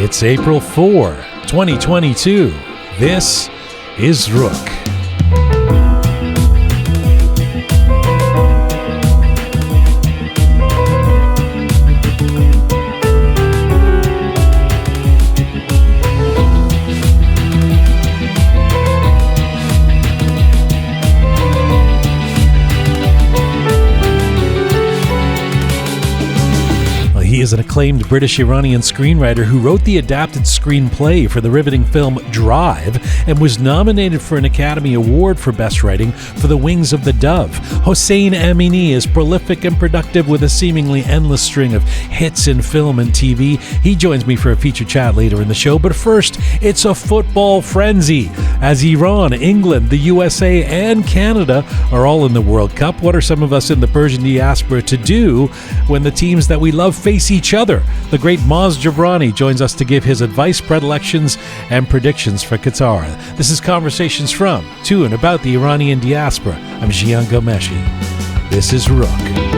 It's April 4, 2022. This is Roqe. He is an acclaimed British-Iranian screenwriter who wrote the adapted screenplay for the riveting film Drive and was nominated for an Academy Award for Best Writing for The Wings of the Dove. Hossein Amini is prolific and productive with a seemingly endless string of hits in film and TV. He joins me for a feature chat later in the show, but first, it's a football frenzy as Iran, England, the USA, and Canada are all in the World Cup. What are some of us in the Persian diaspora to do when the teams that we love face each other? The great Maz Jobrani joins us to give his advice, predilections, and predictions for Qatar. This is Conversations from, to, and about the Iranian diaspora. I'm Jian Ghomeshi. This is Roqe.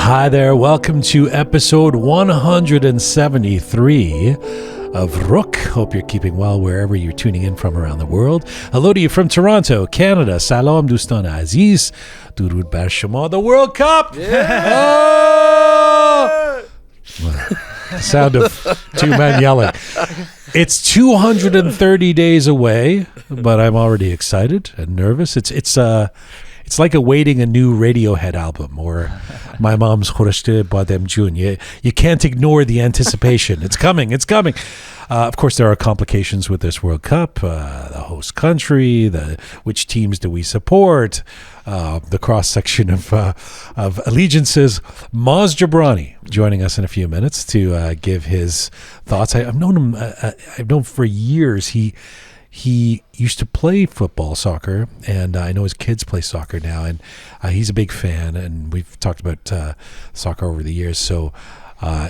Hi there, welcome to episode 173 of Roqe. Hope you're keeping well wherever you're tuning in from around the world. Hello to you from Toronto, Canada. Salam Dustan Aziz. Durud bar shama. The World Cup! Yeah! Oh! The sound of two men yelling. It's 230 days away, but I'm already excited and nervous. It's like awaiting a new Radiohead album or my mom's Khorashte Badem Jun. You can't ignore the anticipation. It's coming. Of course, there are complications with this World Cup, the host country, which teams do we support, the cross-section of allegiances. Maz Jobrani joining us in a few minutes to give his thoughts. I've known him for years. He used to play football, soccer, and I know his kids play soccer now, and he's a big fan, and we've talked about soccer over the years, so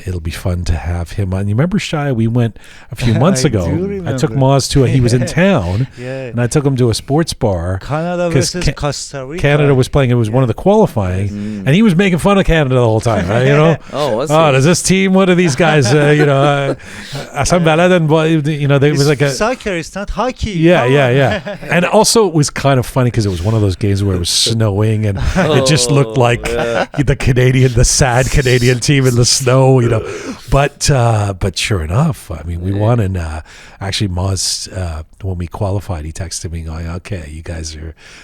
it'll be fun to have him on. You remember, Shai, we went a few months ago. I took Maz to he was in town, and I took him to a sports bar. Canada versus Costa Rica. Canada was playing. It was one of the qualifying, and he was making fun of Canada the whole time. Right? You know, does this team? What are these guys? Assam Baladan. There was like a soccer. It's not hockey. Yeah. And also, it was kind of funny because it was one of those games where it was snowing, and it just looked like the sad Canadian team in the snow. But sure enough, I mean, we won, and actually Maz, when we qualified, he texted me going, "Okay, you guys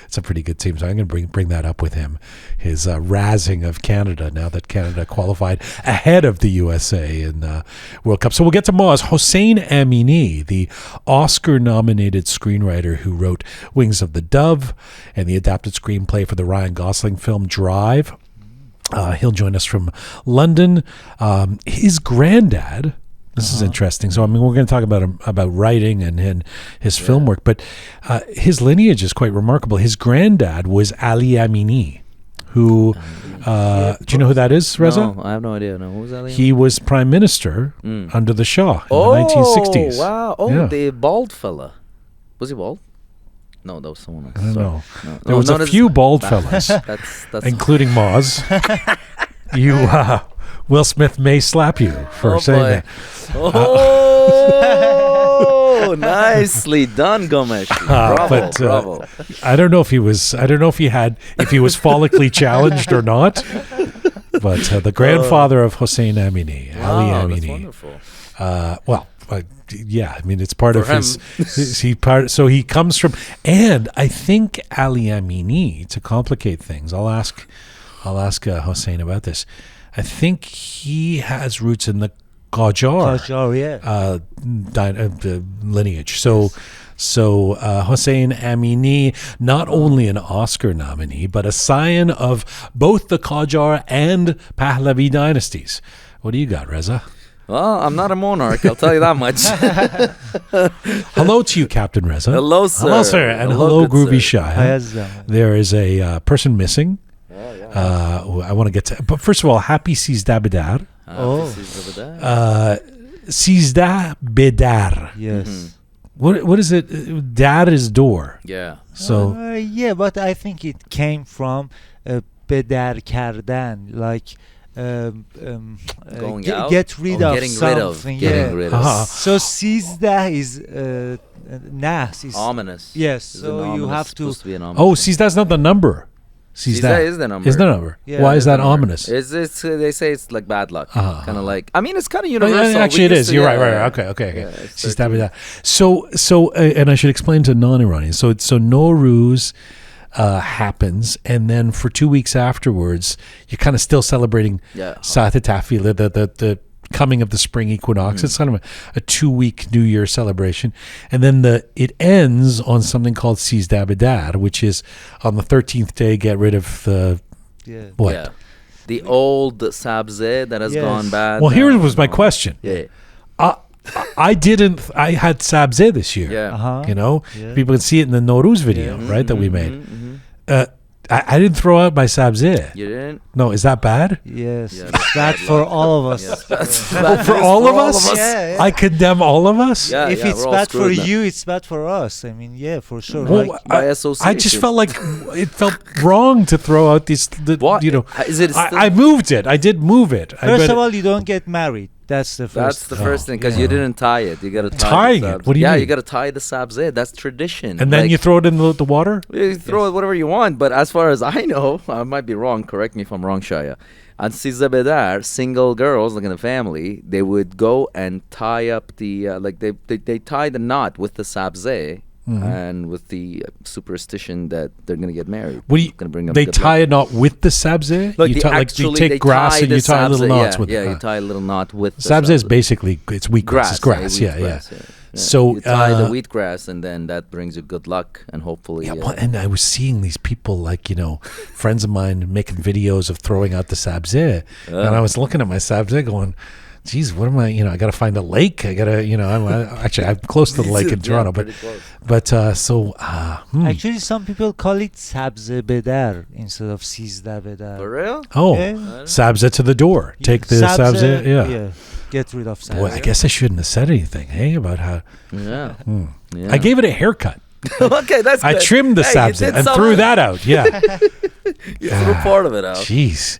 it's a pretty good team." So I'm going to bring that up with him. His razzing of Canada now that Canada qualified ahead of the USA in the World Cup. So we'll get to Maz. Hossein Amini, the Oscar-nominated screenwriter who wrote Wings of the Dove and the adapted screenplay for the Ryan Gosling film Drive. He'll join us from London. His granddad, this is interesting. So, I mean, we're going to talk about writing and his film work, but his lineage is quite remarkable. His granddad was Ali Amini, who, do you know who that is, Reza? No, I have no idea. No, who was Ali? He was prime minister under the Shah in the 1960s. Wow. The bald fella. Was he bald? No, that was someone else. I don't know. There was a few bald fellas, that's including Maz. Will Smith may slap you for saying that. Oh, nicely done, Ghomeshi. Bravo. I don't know if he was follically challenged or not. But the grandfather of Hossein Amini, Ali Amini. That's wonderful. I mean, it's part of his. So he comes from, and I think Ali Amini, to complicate things, I'll ask Hossein about this. I think he has roots in the Qajar, lineage. So Hossein Amini, not only an Oscar nominee, but a scion of both the Qajar and Pahlavi dynasties. What do you got, Reza? Well, I'm not a monarch, I'll tell you that much. Hello to you, Captain Reza. Hello, sir. Hello, sir. And hello, good Groovy sir. Shah. There is a person missing. Who I want to get to. But first of all, happy Sizda Bedar. Sizda Bedar. Yes. Mm-hmm. Mm-hmm. What is it? Dar is door. Yeah. So Yeah, but I think it came from bedar kardan, like Going out? get rid of Getting something. Getting rid of. Uh-huh. So sizda is nas is Ominous. Yes, Is so an you ominous- have to. supposed be an ominous oh, thing. Sizda's not the number. Sizda is the number. Is the number. Yeah, Why it's is that the number. ominous? It's they say it's like bad luck. Uh-huh. Kind of like. I mean, it's kind of Oh, universal. yeah, actually, We it used is. to- You're yeah, right. yeah. Okay. Yeah, it's Sizda 13. Bedar. So, and I should explain to non-Iranians. So Nowruz happens, and then for 2 weeks afterwards, you're kind of still celebrating Saat Tafila, the coming of the spring equinox. It's kind of a 2-week New Year celebration, and then it ends on something called Sizda Bedar, which is on the 13th day. Get rid of the Yeah. what? Yeah. The old sabze that has Yes. gone bad. Well, here now, was my you know. question. Yeah. I had Sabze this year. Yeah. Uh-huh. You know, Yeah. people can see it in the Nowruz video, Yeah. right, that we made. Mm-hmm. I didn't throw out my Sabze. You didn't? No, is that bad? Yes, Yeah, it's that's bad bad for luck. all of us. Yes, that's Oh, bad for news all of us? Yeah, yeah. I condemn all of us? Yeah, If yeah, it's we're all bad for screwed now. you, it's bad for us. I mean, yeah, for sure. Well, Like, by I association. just felt like it felt wrong to throw out these. What? You know, Is it still- I moved it. I did move it. first of all, you don't get married. That's the first. That's the first thing because yeah. you didn't tie it. You got to tie Tying the it? sabze. What do you yeah, mean? you got to tie the sabze. That's tradition. and then Like, you throw it in the water? you throw it whatever you want. But as far as I know, I might be wrong. Correct me if I'm wrong, Shaya. On Sizda Bedar, single girls like in a family, they would go and tie up the they tie the knot with the sabze and with the superstition that they're gonna get married. What do you? Gonna bring them They good tie luck. a knot with the Sabze? Like you they tie, actually you take they grass tie and the you tie little sabze, knots yeah, with yeah, it. you tie a little knot with the Sabze is sabze. basically it's wheatgrass. It's grass. wheat Yeah. grass, yeah. So, you tie the uh, wheatgrass, and then that brings you good luck, and hopefully. Yeah, well, and I was seeing these people, like, you know, friends of mine making videos of throwing out the Sabze. And I was looking at my Sabze going, geez, what am I, you know, I got to find a lake. I got to, you know, I'm close to the lake in Toronto. But Actually, some people call it sabze bedar instead of sizda bedar. For real? Oh, Yeah. Sabze to the door. Take the Sabze. Yeah. Get rid of sabze. Boy, I guess I shouldn't have said anything, hey, about how. Yeah. Yeah. I gave it a haircut. Okay, that's I good. trimmed the Hey, you Sabze did and threw something. that out. Yeah. You threw part of it out. Jeez.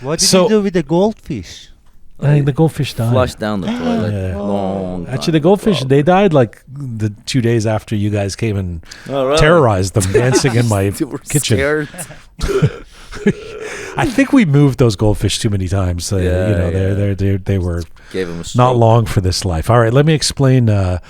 What did So- you do with the goldfish? I think the goldfish died. Flushed down the toilet. Yeah. Long Actually, time the goldfish, ago. they died like the 2 days after you guys came and Oh, really? terrorized them dancing in my You were kitchen. scared. I think we moved those goldfish too many times. You know, they were Gave him a not stroke. long for this life. All right, let me explain the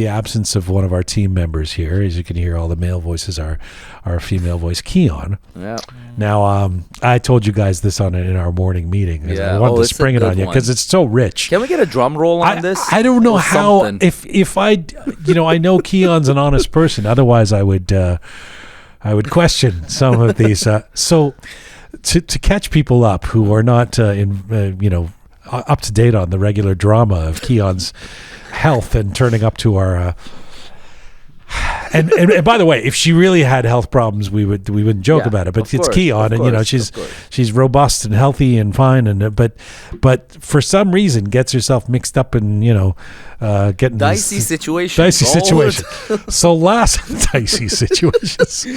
absence of one of our team members here. As you can hear, all the male voices are our female voice, Keon. Yeah. Now, I told you guys this in our morning meeting. 'Cause Yeah. I wanted Oh, to it's a spring it good on you one. because it's so rich. Can we get a drum roll on this? I don't know Or how something? if I you know, I know Keon's an honest person. Otherwise, I would question some of these. So to catch people up who are not up to date on the regular drama of Keon's health and turning up to our. And by the way, if she really had health problems, we wouldn't joke Yeah, about it. But of it's course, Keon, of and you know course, of course. she's robust and healthy and fine, and but for some reason gets herself mixed up in getting Dicey this, situation. dicey All the situation. So last dicey situations.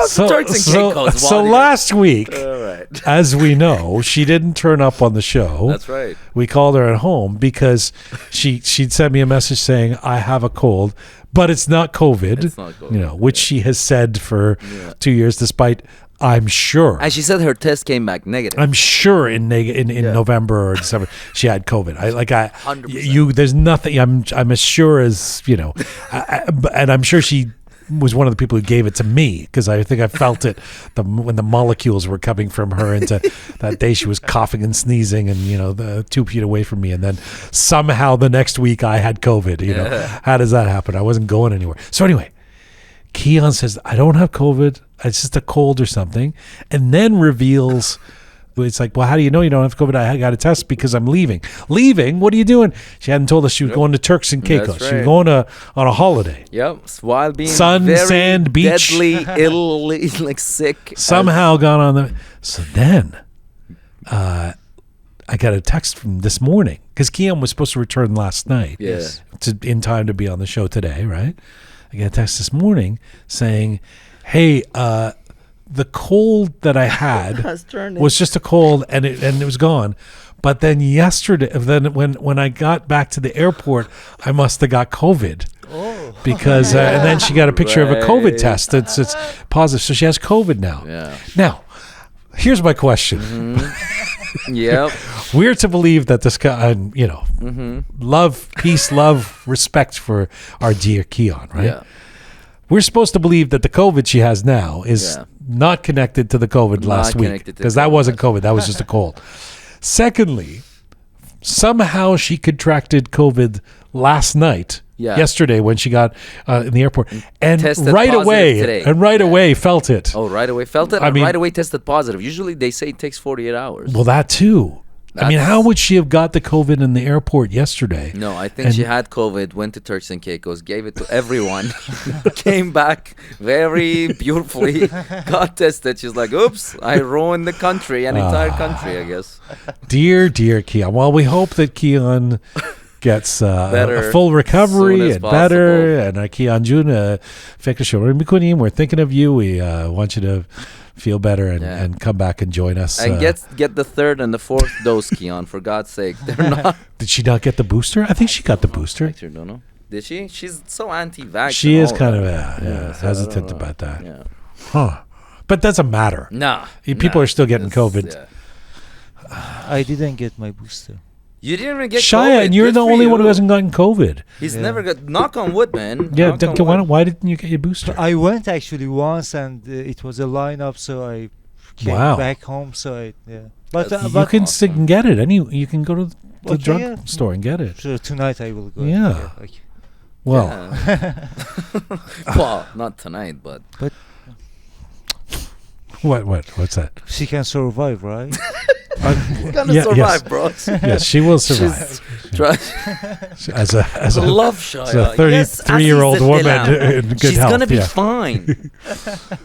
some Turks and Caicos, so Wadi. last week, All right. as we know, she didn't turn up on the show. That's right. We called her at home because she'd sent me a message saying, I have a cold, but it's not COVID. It's not COVID, You know, which she has said for Yeah. 2 years, despite I'm sure. And she said her test came back negative. I'm sure in Yeah. November or December she had COVID. 100%. There's nothing. I'm as sure as and I'm sure she was one of the people who gave it to me because I think I felt it when the molecules were coming from her into that day she was coughing and sneezing and the 2 feet away from me, and then somehow the next week I had COVID. How does that happen? I wasn't going anywhere. So anyway, Keon says I don't have COVID. It's just a cold or something, and then reveals It's like, well, how do you know you don't have COVID? I got a test because I'm leaving. Leaving? What are you doing? She hadn't told us she was going to Turks and Caicos. That's She was right. going on a holiday. Yep. While being Sun, very sand, beach. deadly, ill, like sick. Somehow got on the. So then, I got a text from this morning because Keon was supposed to return last night. Yes. In time to be on the show today, right? I got a text this morning saying, "Hey, the cold that I had was just a cold, and it was gone. But then yesterday, when I got back to the airport, I must have got COVID." Because and then she got a picture of a COVID test. It's positive, so she has COVID now. Yeah. Now, here's my question. Yep. We're to believe that this guy, love, peace, love, respect for our dear Keon, right? Yeah. We're supposed to believe that the COVID she has now is not connected to the COVID last week, connected to because the that COVID wasn't COVID. That was just a cold. Secondly, somehow she contracted COVID last night. Yeah. Yesterday when she got in the airport, and Tested right positive away, today. away felt it. Oh, right away felt it. I mean- right away tested positive. Usually they say it takes 48 hours. Well, that too. I mean, That's- how would she have got the COVID in the airport yesterday? No, I think And- she had COVID, went to Turks and Caicos, gave it to everyone, came back very beautifully, got tested. She's like, oops, I ruined the country, an entire country, I guess. Dear Keon. Well, we hope that Keon gets Better a full recovery soon as and better. possible. And Keon Jun, we're thinking of you. We want you to feel better and come back and join us. And get the third and the fourth dose, Keon, for God's sake. They're not. Did she not get the booster? I think she got the booster. Actually, don't know. Did she? She's so anti-vax. She and is all kind of that. So I don't hesitant know. about that. Yeah. Huh. But doesn't matter. Nah. People are still getting It's- COVID. yeah. I didn't get my booster. You didn't even get Shia, COVID. and you're Good the for only one who you. hasn't gotten COVID. He's Yeah. never got. Knock on wood, man. Yeah, Knock on wood. why didn't you get your booster? I went actually once, and it was a lineup, so I came Wow. back home. So but That's- You can awesome. sit and get it. You can go to the Okay, drug yeah. store and get it. so tonight I will go. Yeah. Okay. Well, Yeah. Well, not tonight, but what's that? She can survive, right? gonna Yeah, survive, bro. Yes, she will survive Try. as a Love Shia. as a 33-year-old Aziz woman Abdillah. in good She's health. gonna be yeah. fine.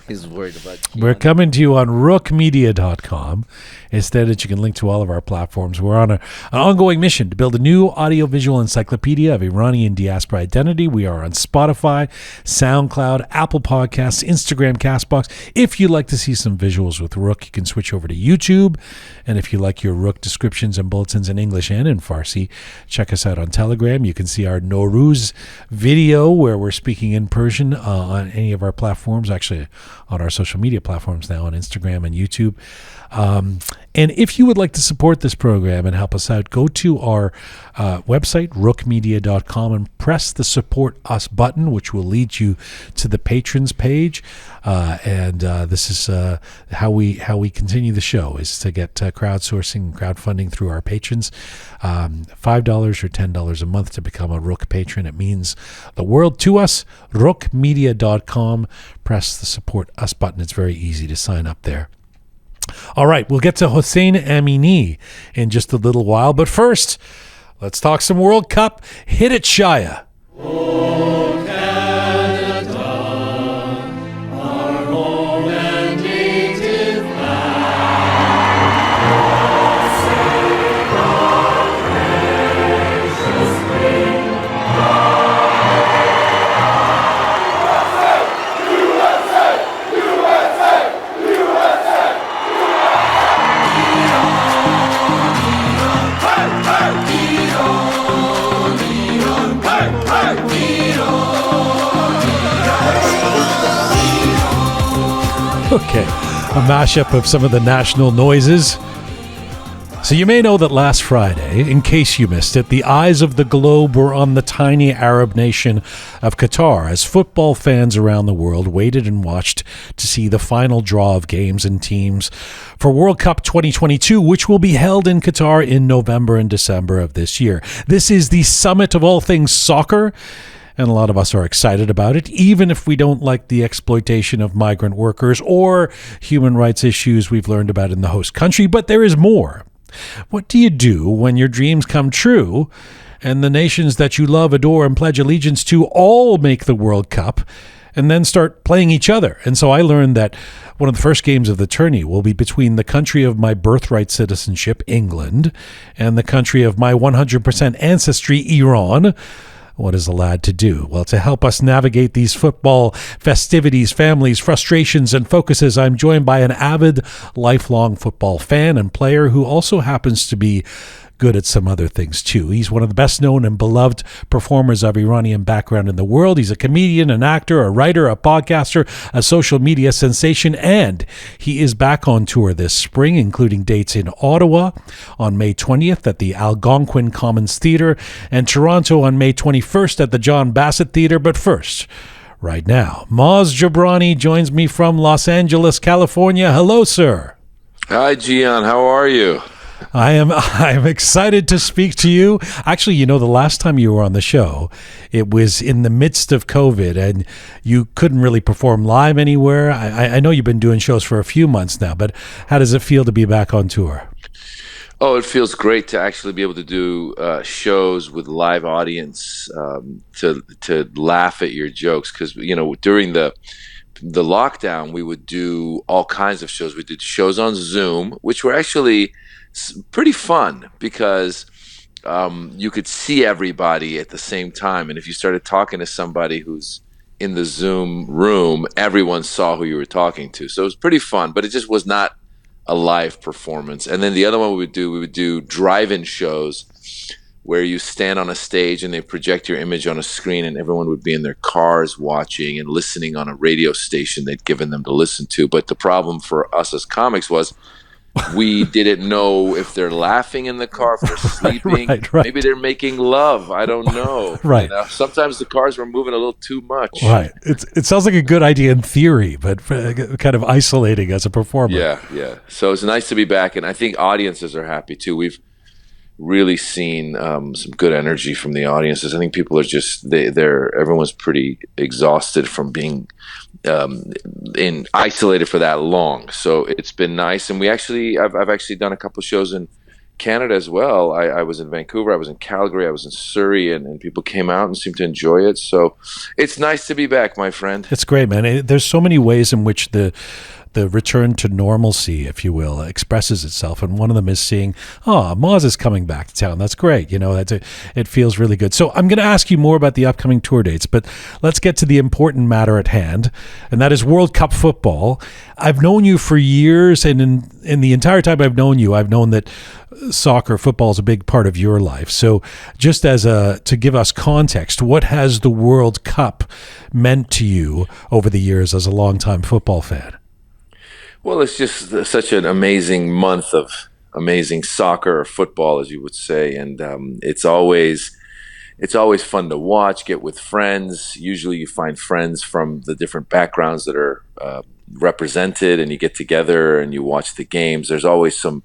He's worried about you. We're coming to you on rookmedia.com. Instead, that you can link to all of our platforms. We're on an ongoing mission to build a new audiovisual encyclopedia of Iranian diaspora identity. We are on Spotify, SoundCloud, Apple Podcasts, Instagram, CastBox. If you'd like to see some visuals with Roqe, you can switch over to YouTube. And if you like your Roqe descriptions and bulletins in English and in Farsi, check us out on Telegram. You can see our Nowruz video where we're speaking in Persian on any of our platforms, actually on our social media platforms now on Instagram and YouTube. And if you would like to support this program and help us out, go to our website, rookmedia.com, and press the Support Us button, which will lead you to the Patrons page. And this is how we continue the show, is to get crowdsourcing and crowdfunding through our patrons. $5 or $10 a month to become a Roqe patron. It means the world to us. rookmedia.com. Press the Support Us button. It's very easy to sign up there. All right, we'll get to Hossein Amini in just a little while. But first, let's talk some World Cup. Hit it, Shia. Okay, a mashup of some of the national noises. So you may know that last Friday, in case you missed it, the eyes of the globe were on the tiny Arab nation of Qatar as football fans around the world waited and watched to see the final draw of games and teams for World Cup 2022, which will be held in Qatar in November and December of this year. This is the summit of all things soccer. and a lot of us are excited about it, even if we don't like the exploitation of migrant workers or human rights issues we've learned about in the host country. But there is more. What do you do when your dreams come true and the nations that you love, adore, and pledge allegiance to all make the World Cup and then start playing each other? And so I learned that one of the first games of the tourney will be between the country of my birthright citizenship, England, and the country of my 100% ancestry, Iran. What is a lad to do? Well, to help us navigate these football festivities, families, frustrations, and focuses, I'm joined by an avid, lifelong football fan and player who also happens to be good at some other things too. He's one of the best known and beloved performers of Iranian background in the world. He's a comedian, an actor, a writer, a podcaster, a social media sensation, and he is back on tour this spring, including dates in Ottawa on May 20th at the Algonquin Commons Theatre and Toronto on May 21st at the John Bassett Theatre. But first, right now, Maz Jobrani joins me from Los Angeles, California. Hello, sir. Hi, Jian. How are you? I am excited to speak to you. Actually, the last time you were on the show, it was in the midst of COVID, and you couldn't really perform live anywhere. I know you've been doing shows for a few months now, but how does it feel to be back on tour? Oh, it feels great to actually be able to do shows with live audience, to laugh at your jokes, because during the lockdown we would do all kinds of shows. We did shows on Zoom, which were actually pretty fun because you could see everybody at the same time, and if you started talking to somebody who's in the Zoom room, everyone saw who you were talking to. So it was pretty fun, but it just was not a live performance. And then the other one we would do drive-in shows where you stand on a stage and they project your image on a screen, and everyone would be in their cars watching and listening on a radio station they'd given them to listen to. But the problem for us as comics was we didn't know if they're laughing in the car, if they're sleeping. Right. Maybe they're making love. I don't know. Right. Sometimes the cars were moving a little too much. Right. It sounds like a good idea in theory, but kind of isolating as a performer. Yeah. So it's nice to be back, and I think audiences are happy too. We've really seen some good energy from the audiences. I think people are just everyone's pretty exhausted from being isolated for that long. So it's been nice, and I've actually done a couple of shows in Canada as well. I was in Vancouver, I was in Calgary, I was in Surrey, and people came out and seemed to enjoy it. So it's nice to be back, my friend. It's great, man. There's so many ways in which the return to normalcy, if you will, expresses itself. And one of them is seeing, Maz is coming back to town. That's great. It feels really good. So I'm going to ask you more about the upcoming tour dates, but let's get to the important matter at hand, and that is World Cup football. I've known you for years, and in the entire time I've known you, I've known that soccer, football is a big part of your life. So just to give us context, what has the World Cup meant to you over the years as a longtime football fan? Well, it's just such an amazing month of amazing soccer or football, as you would say, and it's always fun to watch. Get with friends. Usually, you find friends from the different backgrounds that are represented, and you get together and you watch the games. There's always some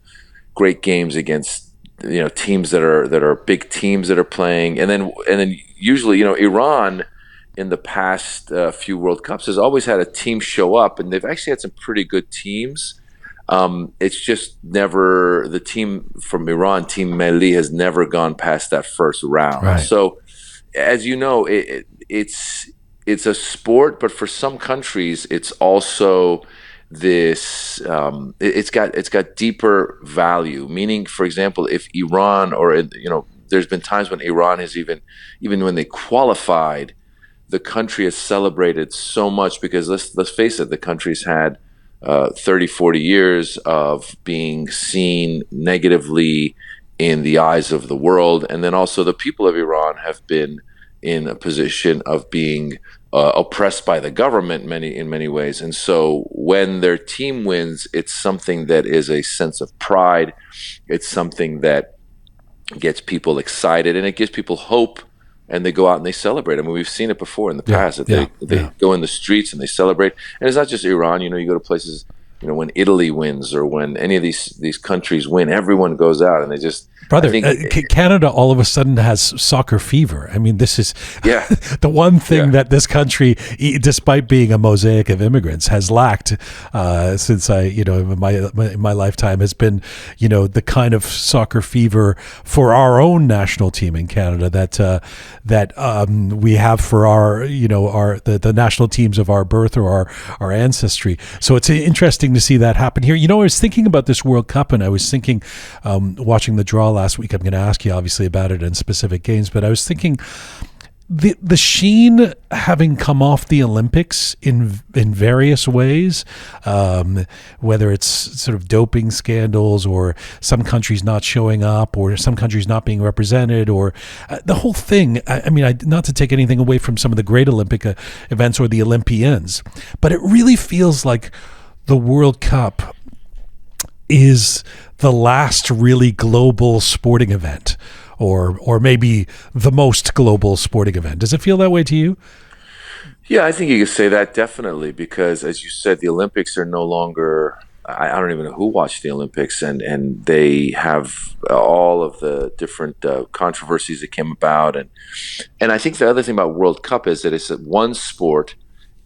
great games against teams that are big teams that are playing, and then usually Iran, in the past few World Cups, has always had a team show up, and they've actually had some pretty good teams. It's just never, the team from Iran, Team Melli, has never gone past that first round. Right. So, as you know, it's a sport, but for some countries, it's also this. It's got deeper value. Meaning, for example, if Iran there's been times when Iran has even when they qualified, the country has celebrated so much because let's face it, the country's had 30, 40 years of being seen negatively in the eyes of the world. And then also the people of Iran have been in a position of being oppressed by the government in many ways. And so when their team wins, it's something that is a sense of pride. It's something that gets people excited, and it gives people hope. And they go out and they celebrate. I mean, we've seen it before in the past that they go in the streets and they celebrate. And it's not just Iran. You go to places, when Italy wins or when any of these countries win, everyone goes out and Brother, I think Canada all of a sudden has soccer fever. I mean, this is yeah. the one thing that this country, despite being a mosaic of immigrants, has lacked since in my lifetime, has been, the kind of soccer fever for our own national team in Canada that we have for our the national teams of our birth or our ancestry. So it's interesting to see that happen here. I was thinking about this World Cup, and I was thinking, watching the draw last week, I'm going to ask you obviously about it in specific games, but I was thinking the sheen having come off the Olympics in various ways, whether it's sort of doping scandals or some countries not showing up or some countries not being represented or the whole thing. I mean, not to take anything away from some of the great Olympic events or the Olympians, but it really feels like the World Cup is the last really global sporting event, or maybe the most global sporting event. Does it feel that way to you? Yeah, I think you could say that definitely, because as you said, the Olympics are no longer, I don't even know who watched the Olympics, and they have all of the different controversies that came about. And I think the other thing about World Cup is that it's one sport,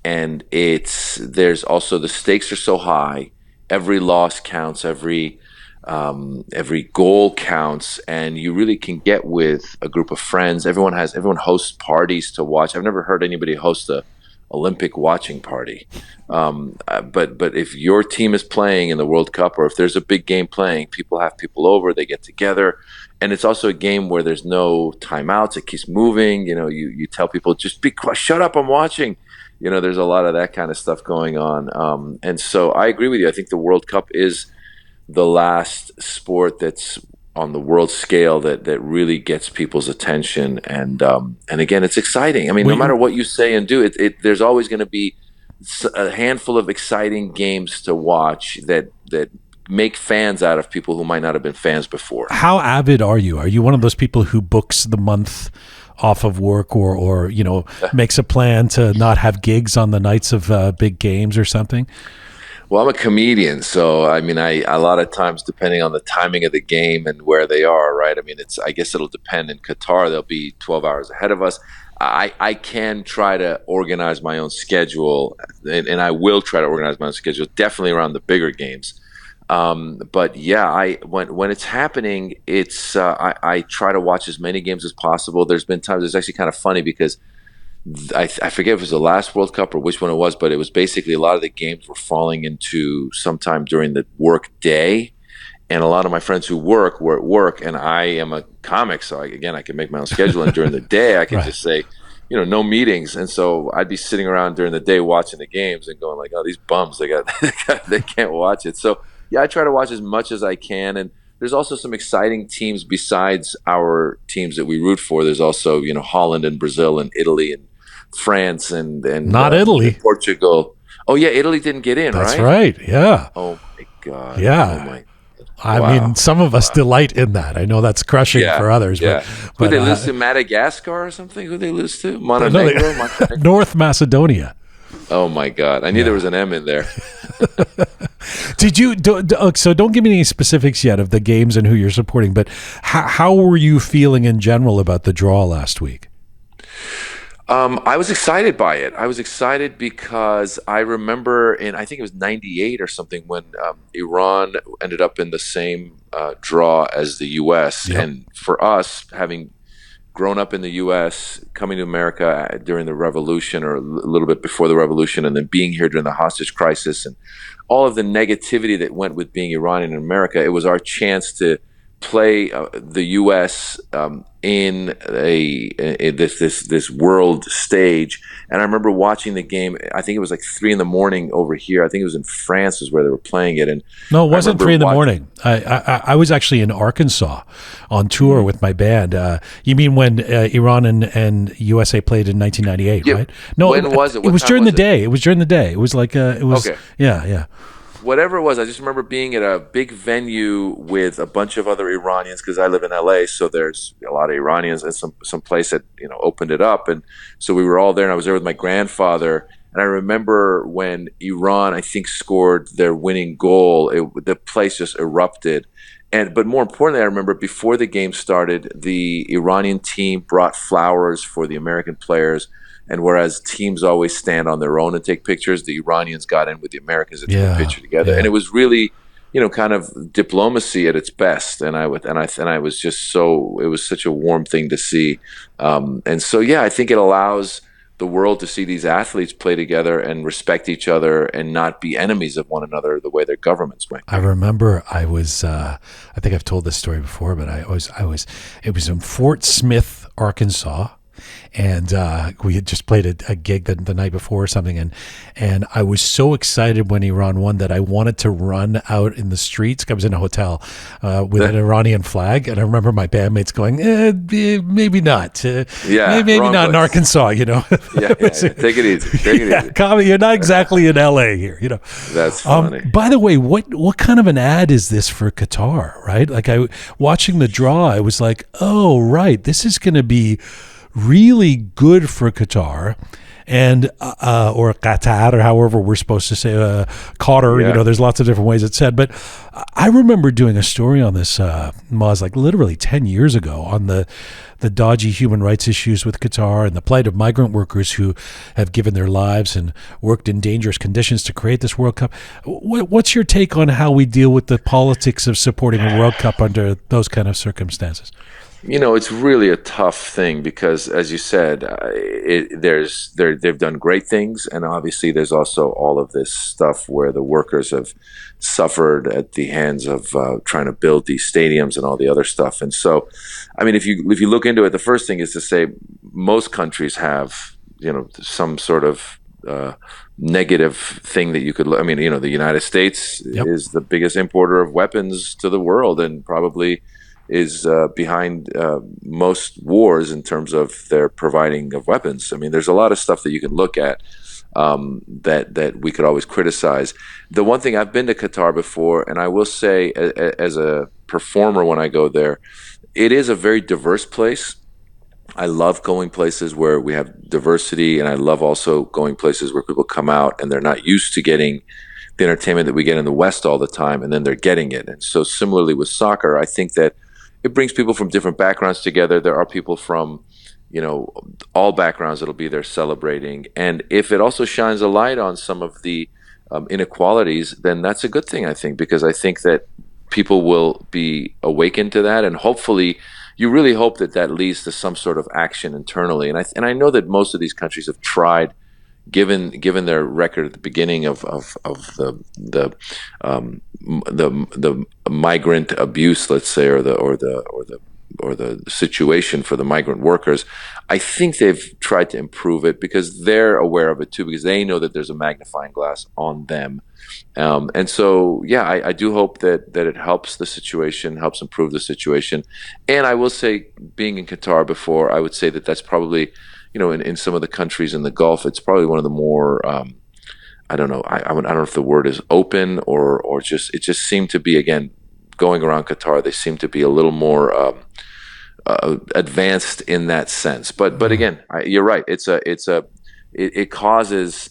and there's also, the stakes are so high. Every loss counts, every goal counts, and you really can get with a group of friends. Everyone hosts parties to watch. I've never heard anybody host a Olympic watching party. But if your team is playing in the World Cup, or if there's a big game playing, people have people over, they get together. And it's also a game where there's no timeouts. It keeps moving. You tell people, just be quiet, shut up, I'm watching. There's a lot of that kind of stuff going on. And so I agree with you. I think the World Cup is the last sport that's on the world scale that really gets people's attention. And again, it's exciting. I mean, no matter what you say and do, there's always going to be a handful of exciting games to watch that make fans out of people who might not have been fans before. How avid are you? Are you one of those people who books the month off of work or makes a plan to not have gigs on the nights of big games or something? Well, I'm a comedian, so I mean, a lot of times, depending on the timing of the game and where they are, right? I mean, I guess it'll depend. In Qatar, they'll be 12 hours ahead of us. I can try to organize my own schedule, and I will try to organize my own schedule, definitely around the bigger games. But yeah, when it's happening, I try to watch as many games as possible. There's been times, it's actually kind of funny because I forget if it was the last World Cup or which one it was, but it was basically a lot of the games were falling into sometime during the work day. And a lot of my friends who were at work, and I am a comic, so I can make my own schedule. And during the day, I can just say, no meetings. And so I'd be sitting around during the day watching the games and going like, oh, these bums, they can't watch it. So yeah, I try to watch as much as I can. And there's also some exciting teams besides our teams that we root for. There's also, Holland and Brazil and Italy and France and not Italy, Portugal. Oh yeah, Italy didn't get in. That's right. Yeah. Oh my God. Yeah. Oh my. I mean, some of us delight in that. I know that's crushing for others. Yeah. But they lose to Madagascar or something? Who they lose to? Montenegro? North Macedonia. Oh my God! I knew there was an M in there. Did you? So don't give me any specifics yet of the games and who you're supporting. But how were you feeling in general about the draw last week? I was excited by it. I was excited because I remember I think it was '98 or something when Iran ended up in the same draw as the U.S. Yep. And for us, having grown up in the U.S., coming to America during the Revolution or a little bit before the Revolution, and then being here during the hostage crisis and all of the negativity that went with being Iranian in America, it was our chance to play the U.S. In this world stage. And I remember watching the game. I think it was like 3 a.m. over here. I think it was in France is where they were playing it. And no, it wasn't 3 a.m. I was actually in Arkansas on tour with my band. You mean when Iran and USA played in 1998, right? No, when was it? It was during the day. It was during the day. It was like it was. Okay. Yeah. Whatever it was, I just remember being at a big venue with a bunch of other Iranians because I live in LA, so there's a lot of Iranians and some place that opened it up, and so we were all there. And I was there with my grandfather, and I remember when Iran, I think, scored their winning goal, the place just erupted, but more importantly, I remember before the game started, the Iranian team brought flowers for the American players. And whereas teams always stand on their own and take pictures, the Iranians got in with the Americans and took a picture together. Yeah. And it was really, kind of diplomacy at its best. And I was just it was such a warm thing to see. And so, yeah, I think it allows the world to see these athletes play together and respect each other and not be enemies of one another the way their governments might be. I remember I was, I think I've told this story before, but it was in Fort Smith, Arkansas. And we had just played a gig the night before or something, and I was so excited when Iran won that I wanted to run out in the streets. I was in a hotel with an Iranian flag, and I remember my bandmates going, "Maybe not, maybe not in Arkansas." Yeah. Take it easy. Take it easy. Tommy, you're not exactly in LA here, That's funny. By the way, what kind of an ad is this for Qatar? Right, like watching the draw, I was like, oh right, this is going to be really good for Qatar and or Qatar, or however we're supposed to say Qatar. There's lots of different ways it's said. But I remember doing a story on this, Maz, like literally 10 years ago, on the dodgy human rights issues with Qatar and the plight of migrant workers who have given their lives and worked in dangerous conditions to create this World Cup. What's your take on how we deal with the politics of supporting a World Cup under those kind of circumstances? It's really a tough thing because, as you said, they've done great things, and obviously there's also all of this stuff where the workers have suffered at the hands of trying to build these stadiums and all the other stuff. And so, I mean, if you look into it, the first thing is to say most countries have some sort of negative thing that you could. I mean, the United States is the biggest importer of weapons to the world, and probably is behind most wars in terms of their providing of weapons. I mean, there's a lot of stuff that you can look at that we could always criticize. The one thing, I've been to Qatar before, and I will say as a performer when I go there, it is a very diverse place. I love going places where we have diversity, and I love also going places where people come out and they're not used to getting the entertainment that we get in the West all the time, and then they're getting it. And so similarly with soccer, I think that it brings people from different backgrounds together. There are people from, all backgrounds that'll be there celebrating. And if it also shines a light on some of the inequalities, then that's a good thing, I think, because I think that people will be awakened to that. And hopefully, you really hope that leads to some sort of action internally. And I know that most of these countries have tried, given their record at the beginning of the migrant abuse, let's say, or the situation for the migrant workers. I think they've tried to improve it because they're aware of it too, because they know that there's a magnifying glass on them. And so, yeah, I do hope that it helps the situation, helps improve the situation. And I will say, being in Qatar before, I would say that that's probably, in some of the countries in the Gulf, it's probably one of the more, I don't know if the word is open or just, it just seemed to be, again, going around Qatar, they seem to be a little more advanced in that sense. But again, you're right. It causes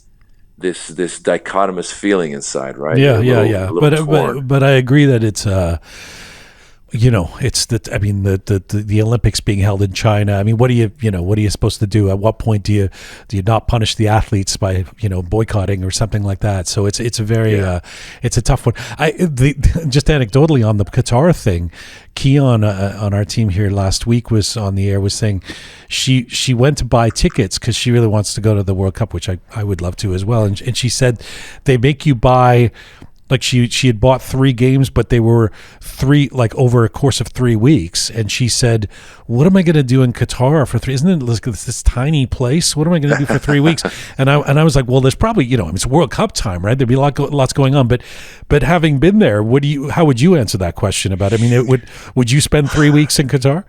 this dichotomous feeling inside, right? Yeah. But I agree that it's it's the Olympics being held in China. I mean, what are you supposed to do? At what point do you not punish the athletes by boycotting or something like that? So it's a very it's a tough one. Just anecdotally on the Qatar thing, Keon on our team here last week was on the air, was saying she went to buy tickets because she really wants to go to the World Cup, which I would love to as well. And she said they make you buy. Like she had bought 3 games, but they were 3 like over a course of 3 weeks. And she said, "What am I going to do in Qatar for 3? Isn't it this tiny place? What am I going to do for 3 weeks?" And I was like, "Well, there's probably it's World Cup time, right? There'd be lots going on." But having been there, how would you answer that question about it? I mean, would you spend 3 weeks in Qatar?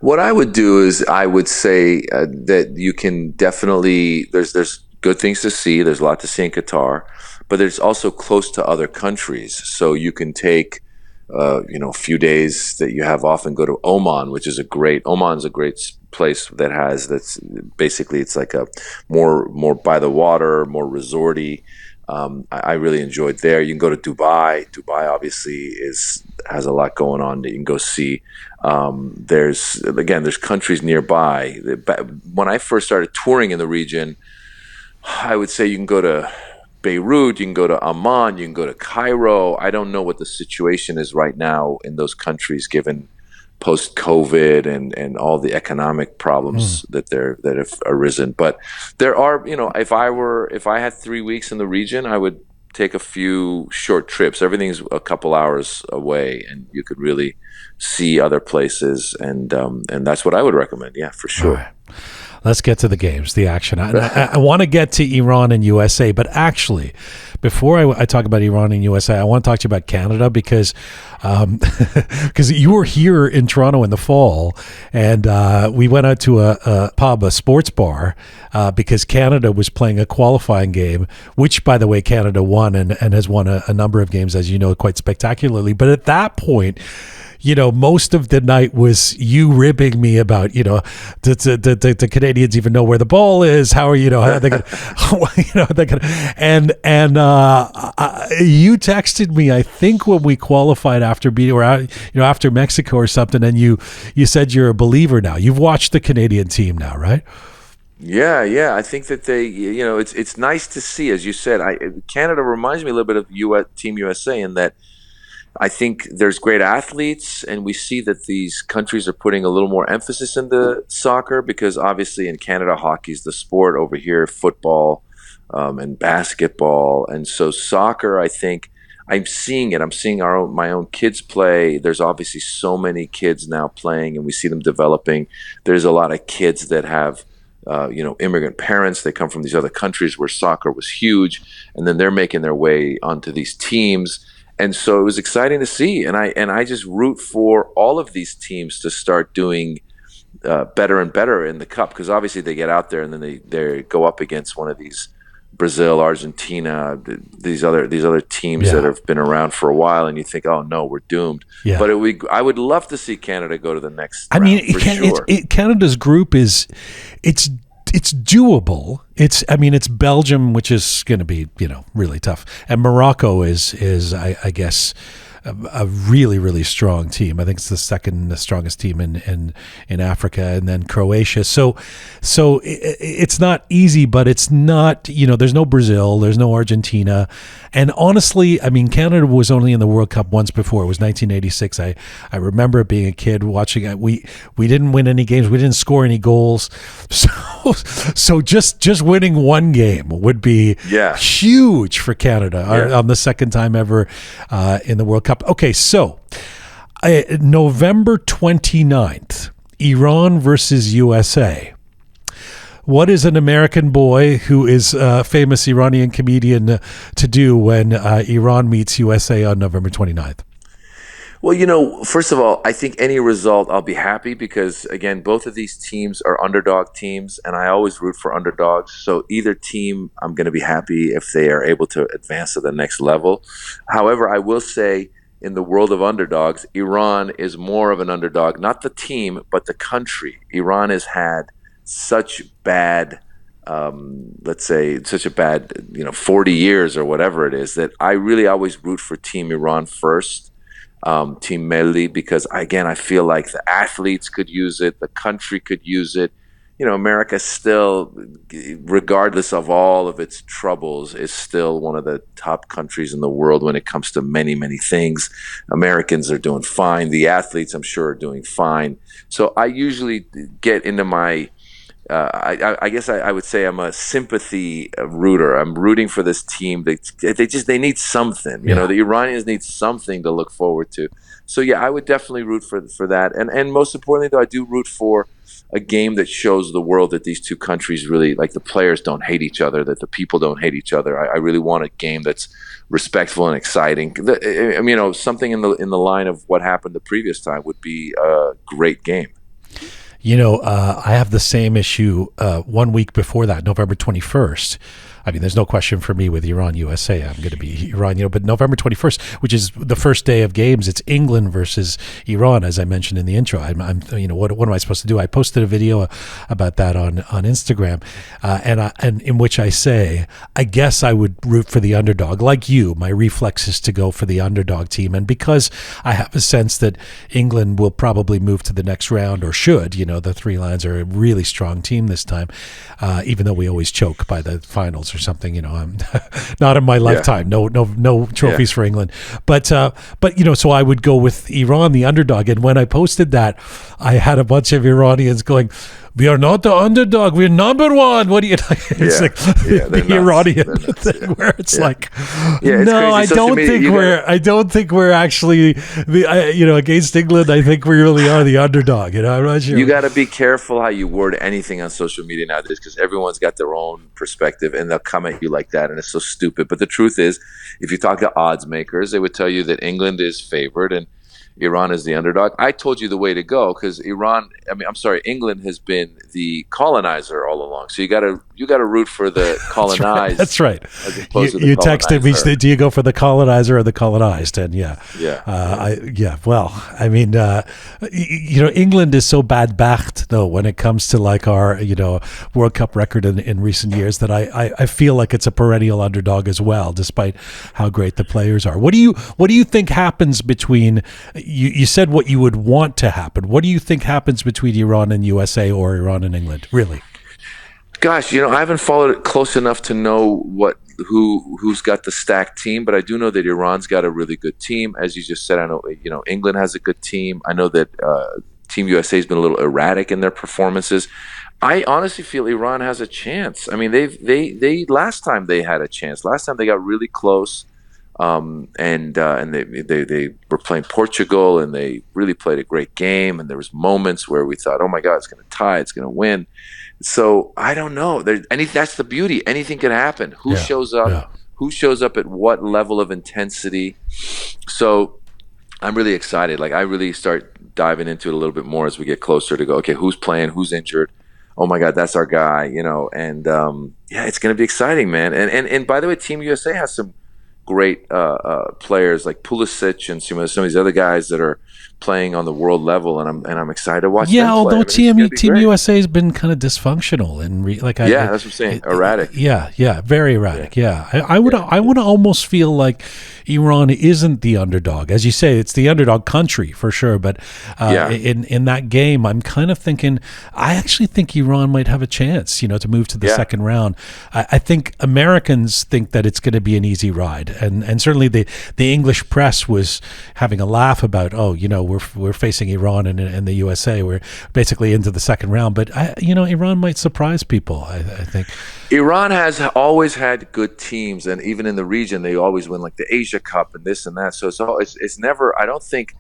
What I would do is I would say that you can definitely there's good things to see. There's a lot to see in Qatar. But it's also close to other countries, so you can take, a few days that you have off and go to Oman, which is Oman's a great place that's basically, it's like a more by the water, more resorty. I really enjoyed there. You can go to Dubai. Dubai obviously has a lot going on that you can go see. There's countries nearby. When I first started touring in the region, I would say you can go to Beirut, you can go to Amman, you can go to Cairo. I don't know what the situation is right now in those countries, given post-COVID and all the economic problems that have arisen. But there are, if I had 3 weeks in the region, I would take a few short trips. Everything's a couple hours away, and you could really see other places, and that's what I would recommend. Yeah, for sure. All right. Let's get to the games, the action. I want to get to Iran and USA, but actually, before I talk about Iran and USA, I want to talk to you about Canada because you were here in Toronto in the fall, and we went out to a pub, a sports bar, because Canada was playing a qualifying game, which, by the way, Canada won and has won a number of games, as you know, quite spectacularly. But at that point, most of the night was you ribbing me about, the Canadians even know where the ball is. How are how are they going and you texted me, I think when we qualified after beating or after Mexico or something, and you said you're a believer now. You've watched the Canadian team now, right? Yeah. I think that they, it's nice to see, as you said. Canada reminds me a little bit of Team USA in that I think there's great athletes, and we see that these countries are putting a little more emphasis into soccer because obviously in Canada, hockey's the sport. Over here, football and basketball. And so soccer, I think, I'm seeing it. I'm seeing my own kids play. There's obviously so many kids now playing, and we see them developing. There's a lot of kids that have immigrant parents. They come from these other countries where soccer was huge, and then they're making their way onto these teams. And so it was exciting to see, and I just root for all of these teams to start doing better and better in the cup, because obviously they get out there and then they go up against one of these Brazil, Argentina, these other teams that have been around for a while, and you think, oh no, we're doomed. Yeah. But I would love to see Canada go to the next round. Canada's group it's doable. It's Belgium, which is going to be, really tough. And Morocco is I guess a really, really strong team. I think it's the second strongest team in Africa, and then Croatia. So it's not easy, but it's not, there's no Brazil, there's no Argentina. And honestly, Canada was only in the World Cup once before. It was 1986. I remember being a kid watching it. We didn't win any games. We didn't score any goals. So just winning one game would be huge for Canada on the second time ever in the World Cup. Okay, so November 29th, Iran versus USA. What is an American boy who is a famous Iranian comedian to do when Iran meets USA on November 29th? Well, first of all, I think any result, I'll be happy because, again, both of these teams are underdog teams, and I always root for underdogs. So either team, I'm going to be happy if they are able to advance to the next level. However, I will say, in the world of underdogs, Iran is more of an underdog, not the team, but the country. Iran has had such bad, 40 years or whatever it is, that I really always root for Team Iran first, Team Melli, because, again, I feel like the athletes could use it, the country could use it. America still, regardless of all of its troubles, is still one of the top countries in the world when it comes to many, many things. Americans are doing fine. The athletes, I'm sure, are doing fine. So I usually get into my, I guess I would say I'm a sympathy rooter. I'm rooting for this team. They need something. The Iranians need something to look forward to. So yeah, I would definitely root for that. And most importantly, though, I do root for a game that shows the world that these two countries really, like, the players don't hate each other, that the people don't hate each other. I really want a game that's respectful and exciting. Something in the line of what happened the previous time would be a great game. I have the same issue 1 week before that, November 21st. I mean, there's no question for me with Iran USA. I'm going to be Iran, but November 21st, which is the first day of games, it's England versus Iran, as I mentioned in the intro. I'm what am I supposed to do? I posted a video about that on Instagram, and in which I say, I guess I would root for the underdog. Like you, my reflex is to go for the underdog team, and because I have a sense that England will probably move to the next round, or should. The Three Lions are a really strong team this time, even though we always choke by the finals or something. I'm not in my lifetime. No trophies for England, but so I would go with Iran, the underdog. And when I posted that, I had a bunch of Iranians going, "We are not the underdog. We're number one." What do you like? It's like the Iranian thing where it's like, no, I don't think we're actually against England. I think we really are the underdog. I'm not sure. You got to be careful how you word anything on social media nowadays, because everyone's got their own perspective and they'll come at you like that, and it's so stupid. But the truth is, if you talk to odds makers, they would tell you that England is favored and Iran is the underdog. I told you the way to go, because England has been the colonizer all along. So you got to root for the colonized. That's right. You texted me, do you go for the colonizer or the colonized? And England is so bad-backed though when it comes to like our World Cup record in recent years that I feel like it's a perennial underdog as well, despite how great the players are. What do you think happens between? You said what you would want to happen. What do you think happens between Iran and USA or Iran and England, really? Gosh, I haven't followed it close enough to know who's got the stacked team, but I do know that Iran's got a really good team. As you just said, I know England has a good team. I know that Team USA has been a little erratic in their performances. I honestly feel Iran has a chance. I mean, they last time they had a chance. Last time they got really close. And they were playing Portugal, and they really played a great game. And there was moments where we thought, "Oh my God, it's going to tie, it's going to win." So I don't know. That's the beauty. Anything can happen. Who shows up? Yeah. Who shows up at what level of intensity? So I'm really excited. Like I really start diving into it a little bit more as we get closer to go. Okay, who's playing? Who's injured? Oh my God, that's our guy. And it's going to be exciting, man. And by the way, Team USA has some great players like Pulisic and some of these other guys that are playing on the world level, and I'm excited to watch them play. Although Team USA has been kind of dysfunctional and that's what I'm saying, erratic. Very erratic. I would almost feel like Iran isn't the underdog, as you say. It's the underdog country for sure, but in that game, I'm kind of thinking. I actually think Iran might have a chance, to move to the second round. I think Americans think that it's going to be an easy ride, and certainly the English press was having a laugh about, we're facing Iran and the USA. We're basically into the second round, but Iran might surprise people. I think Iran has always had good teams, and even in the region, they always win like the Asia Cup and this and that. So it's never. I don't think,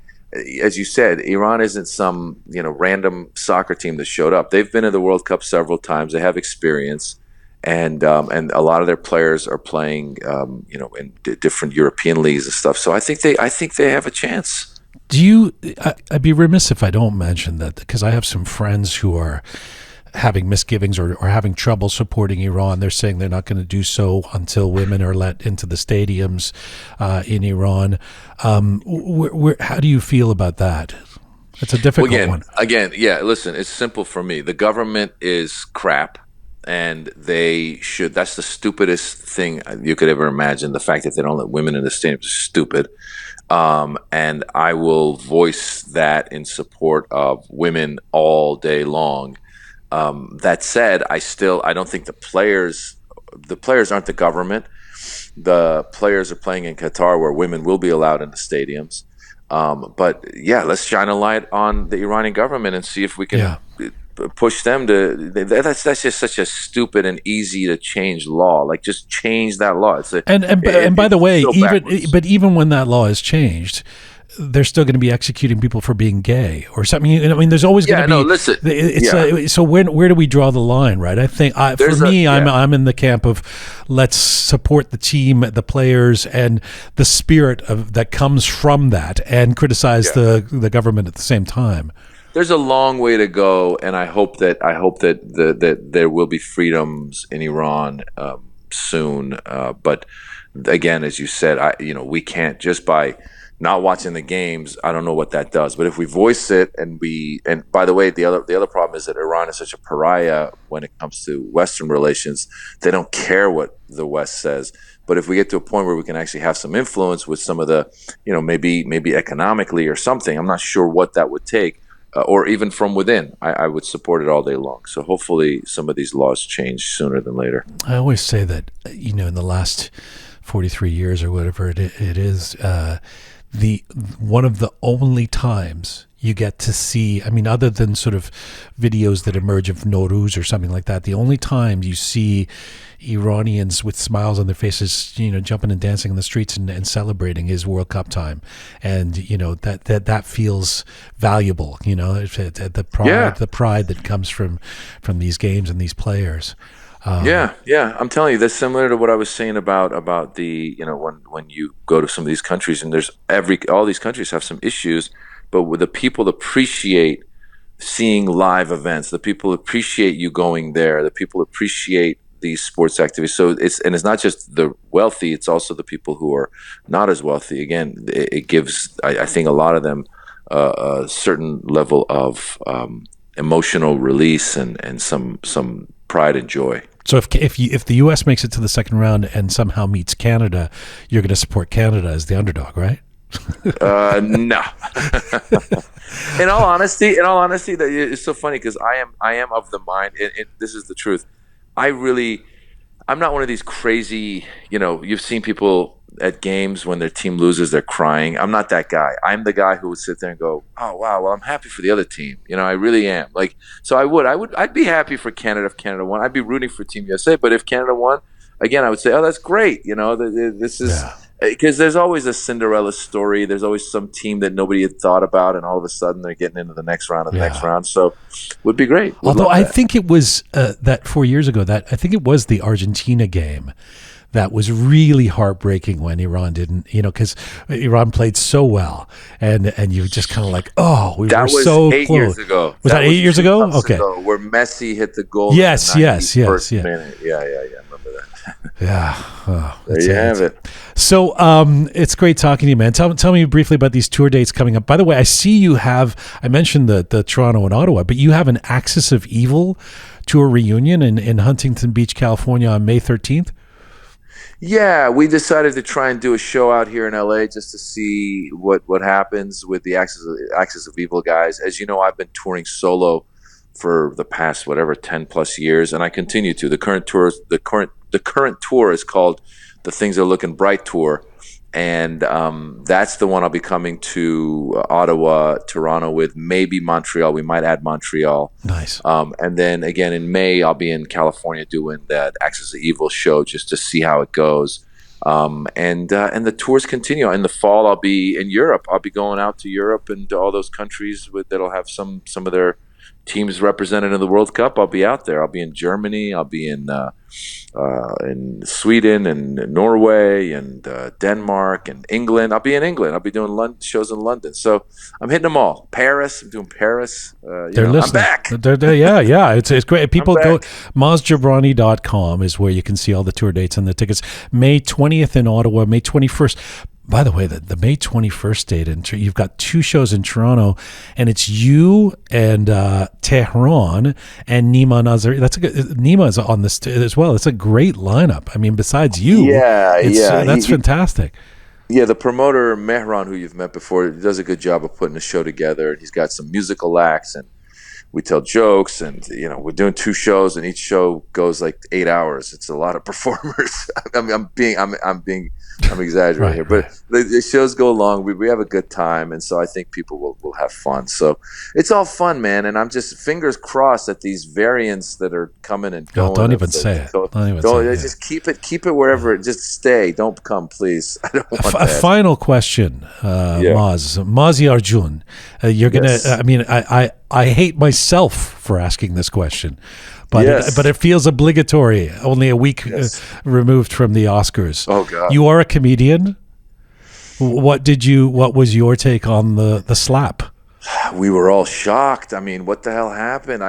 as you said, Iran isn't some random soccer team that showed up. They've been in the World Cup several times. They have experience. And a lot of their players are playing, in different European leagues and stuff. So I think they have a chance. I'd be remiss if I don't mention that, because I have some friends who are having misgivings or having trouble supporting Iran. They're saying they're not going to do so until women are let into the stadiums in Iran. How do you feel about that? It's a difficult one. Again, listen, it's simple for me. The government is crap. And that's the stupidest thing you could ever imagine. The fact that they don't let women in the stadiums is stupid. And I will voice that in support of women all day long. That said, I don't think the players aren't the government. The players are playing in Qatar, where women will be allowed in the stadiums. But let's shine a light on the Iranian government and see if we can push them to. That's just such a stupid and easy to change law. Like, just change that law. And by the way, even when that law is changed, they're still going to be executing people for being gay or something. I mean, there's always going to be. No, listen. So where do we draw the line, right? I think I'm in the camp of let's support the team, the players, and the spirit that comes from that, and criticize the government at the same time. There's a long way to go, and I hope that there will be freedoms in Iran soon. But again, as you said, we can't just by not watching the games. I don't know what that does, but if we voice it and by the way, the other problem is that Iran is such a pariah when it comes to Western relations. They don't care what the West says. But if we get to a point where we can actually have some influence with some of the, maybe economically or something, I'm not sure what that would take, or even from within, I would support it all day long. So hopefully some of these laws change sooner than later. I always say that, in the last 43 years or whatever it is, one of the only times you get to see, other than sort of videos that emerge of Nowruz or something like that, the only time you see Iranians with smiles on their faces, jumping and dancing in the streets and celebrating is World Cup time. And, that feels valuable, the pride that comes from these games and these players. Yeah, I'm telling you, that's similar to what I was saying about the, when you go to some of these countries, and all these countries have some issues, but with the people appreciate seeing live events, the people appreciate you going there, the people appreciate these sports activities. So it's not just the wealthy, it's also the people who are not as wealthy. Again, it gives, I think, a lot of them a certain level of emotional release and some pride and joy. So if the U.S. makes it to the second round and somehow meets Canada, you're going to support Canada as the underdog, right? No. In all honesty, that it's so funny because I am of the mind, and this is the truth. I'm not one of these crazy, you've seen people at games when their team loses, they're crying. I'm not that guy. I'm the guy who would sit there and go, oh, wow, well, I'm happy for the other team. I really am. So I'd be happy for Canada if Canada won. I'd be rooting for Team USA. But if Canada won, again, I would say, oh, that's great. This is, because there's always a Cinderella story. There's always some team that nobody had thought about, and all of a sudden they're getting into the next round of the next round. So would be great. Although I think it was that 4 years ago, I think it was the Argentina game that was really heartbreaking when Iran didn't, because Iran played so well, and you were just kind of like, oh, we were so close. 8 years ago. Was that 8 years ago? Okay. Where Messi hit the goal. Yes. Minute. Yeah. Remember that. Yeah. Oh, there you have it. So it's great talking to you, man. Tell me briefly about these tour dates coming up. By the way, I see you have, I mentioned the Toronto and Ottawa, but you have an Axis of Evil tour reunion in Huntington Beach, California on May 13th. Yeah, we decided to try and do a show out here in LA just to see what happens with the Axis of Evil guys. As you know, I've been touring solo for the past 10 plus years, and I continue to. The current tour is called the Things Are Looking Bright Tour, and that's the one I'll be coming to Ottawa, Toronto with, maybe Montreal. We might add Montreal. Nice. And then again in May, I'll be in California doing that Axis of Evil show just to see how it goes. And the tours continue. In the fall, I'll be in Europe. I'll be going out to Europe and to all those countries that'll have some of their teams represented in the World Cup. I'll be out there. I'll be in Germany. I'll be in Sweden and Norway and Denmark and England. I'll be in England. I'll be doing shows in London. So I'm hitting them all. Paris. I'm doing Paris. They're listening. I'm back. Yeah. It's great. People go. MazJobrani.com is where you can see all the tour dates and the tickets. May 20th in Ottawa. May 21st. By the way, the May 21st date, you've got two shows in Toronto, and it's you and Tehran and Nima Nazari. Nima is on this as well. It's a great lineup. Besides you, that's fantastic. Yeah, the promoter Mehran, who you've met before, does a good job of putting a show together. He's got some musical acts, and we tell jokes, and we're doing two shows, and each show goes like 8 hours. It's a lot of performers. I'm exaggerating here, but the shows go long. We have a good time, and so I think people will have fun. So it's all fun, man. And I'm just fingers crossed that these variants that are coming and going. Don't even say it. Just keep it wherever. Just stay. Don't come, please. I don't want that. A final question, Mazi Arjun. You're gonna. I hate myself for asking this question. But it feels obligatory. Only a week removed from the Oscars. Oh God! You are a comedian. What was your take on the slap? We were all shocked. What the hell happened?